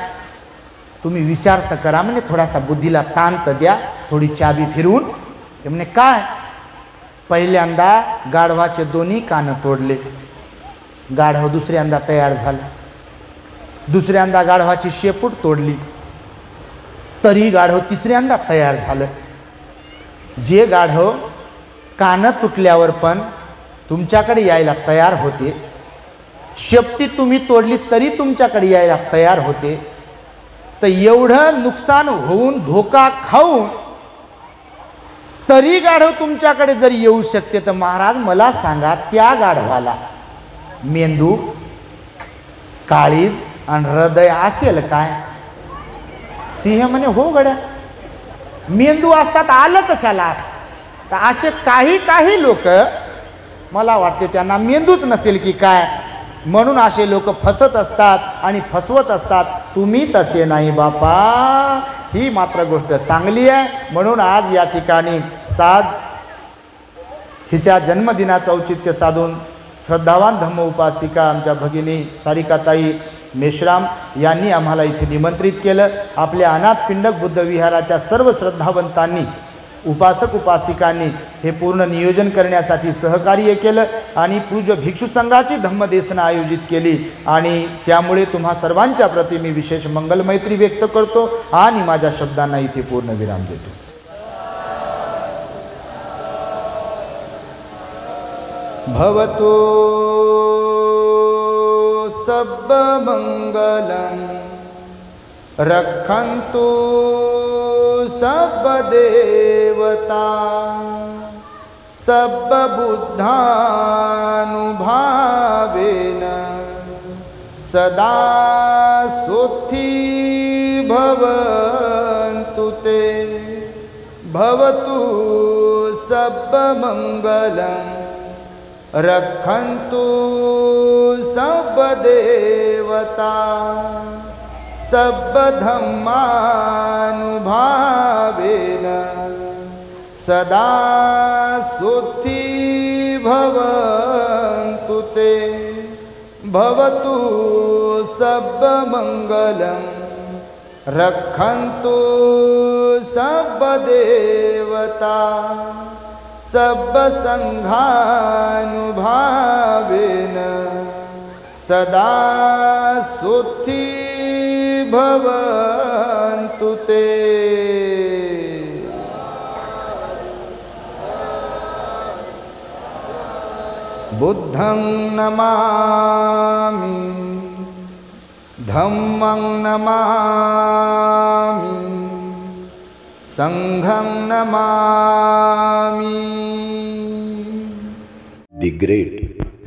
तुम्ही विचार तर करा. म्हणे थोडासा बुद्धीला ताण तर द्या, थोडी चाबी फिरवून. ते म्हणे काय. पहिल्यांदा गाढवाचे दोन्ही कान तोडले, गाढव दुसऱ्यांदा तयार झालं. दुसऱ्यांदा गाढवाची शेपूट तोडली, तरी गाढव तिसऱ्यांदा तयार झालं. जे गाढव कान तुटल्यावर पण तुमच्याकडे यायला तयार होते, शेपटी तुम्ही तोडली तरी तुमच्याकडे यायला तयार होते, तर एवढं नुकसान होऊन, धोका खाऊन तरी गाढव तुमच्याकडे जर येऊ शकते, तर महाराज मला सांगा, त्या गाढवाला मेंदू, काळीज आणि हृदय असेल काय. सिंह म्हणे हो गड्या, मेंदू असतात, आलं कशाला असतं. तर असे काही काही लोक, मला वाटते त्यांना मेंदूच नसेल की काय, म्हणून असे लोक फसत असतात आणि फसवत असतात. तुम्ही तसे नाही बापा, ही मात्र गोष्ट चांगली आहे. म्हणून आज या ठिकाणी साज हिच्या जन्मदिनाचं औचित्य साधून श्रद्धावान धम्म उपासिका आमच्या भगिनी सारिकाताई मेश्राम यांनी आम्हाला इथे निमंत्रित केलं. आपल्या अनाथ पिंडक बुद्ध विहाराच्या सर्व श्रद्धावंतांनी, उपासक उपासिकांनी हे पूर्ण नियोजन करण्यासाठी सहकार्य केलं आणि पूज्य भिक्षू संघाची धम्मदेसना आयोजित केली. आणि त्यामुळे तुम्हा सर्वांच्या प्रती मी विशेष मंगलमैत्री व्यक्त करतो आणि माझ्या शब्दांना इथे पूर्ण विराम देतो. भवतु सर्वमङ्गलं रक्षन्तु सर्वदेवता सर्वबुद्धानुभावेन सदा सुखी भवन्तु ते। भवतु सर्वमङ्गलं रक्षन्तु सर्वदेवता सर्वधर्मानुभावेन सदा सुखी भवन्तु ते। भवतु सर्वमङ्गलं रक्षन्तु सर्वदेवता सर्वसङ्घानुभावेन सदा सुखी भवन्तु ते। बुद्धं नमामि धम्मं नमामि संघं नमामि। The great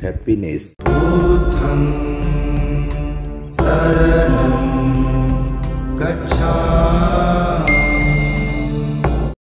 happiness. बुद्धं शरणं गच्छामि।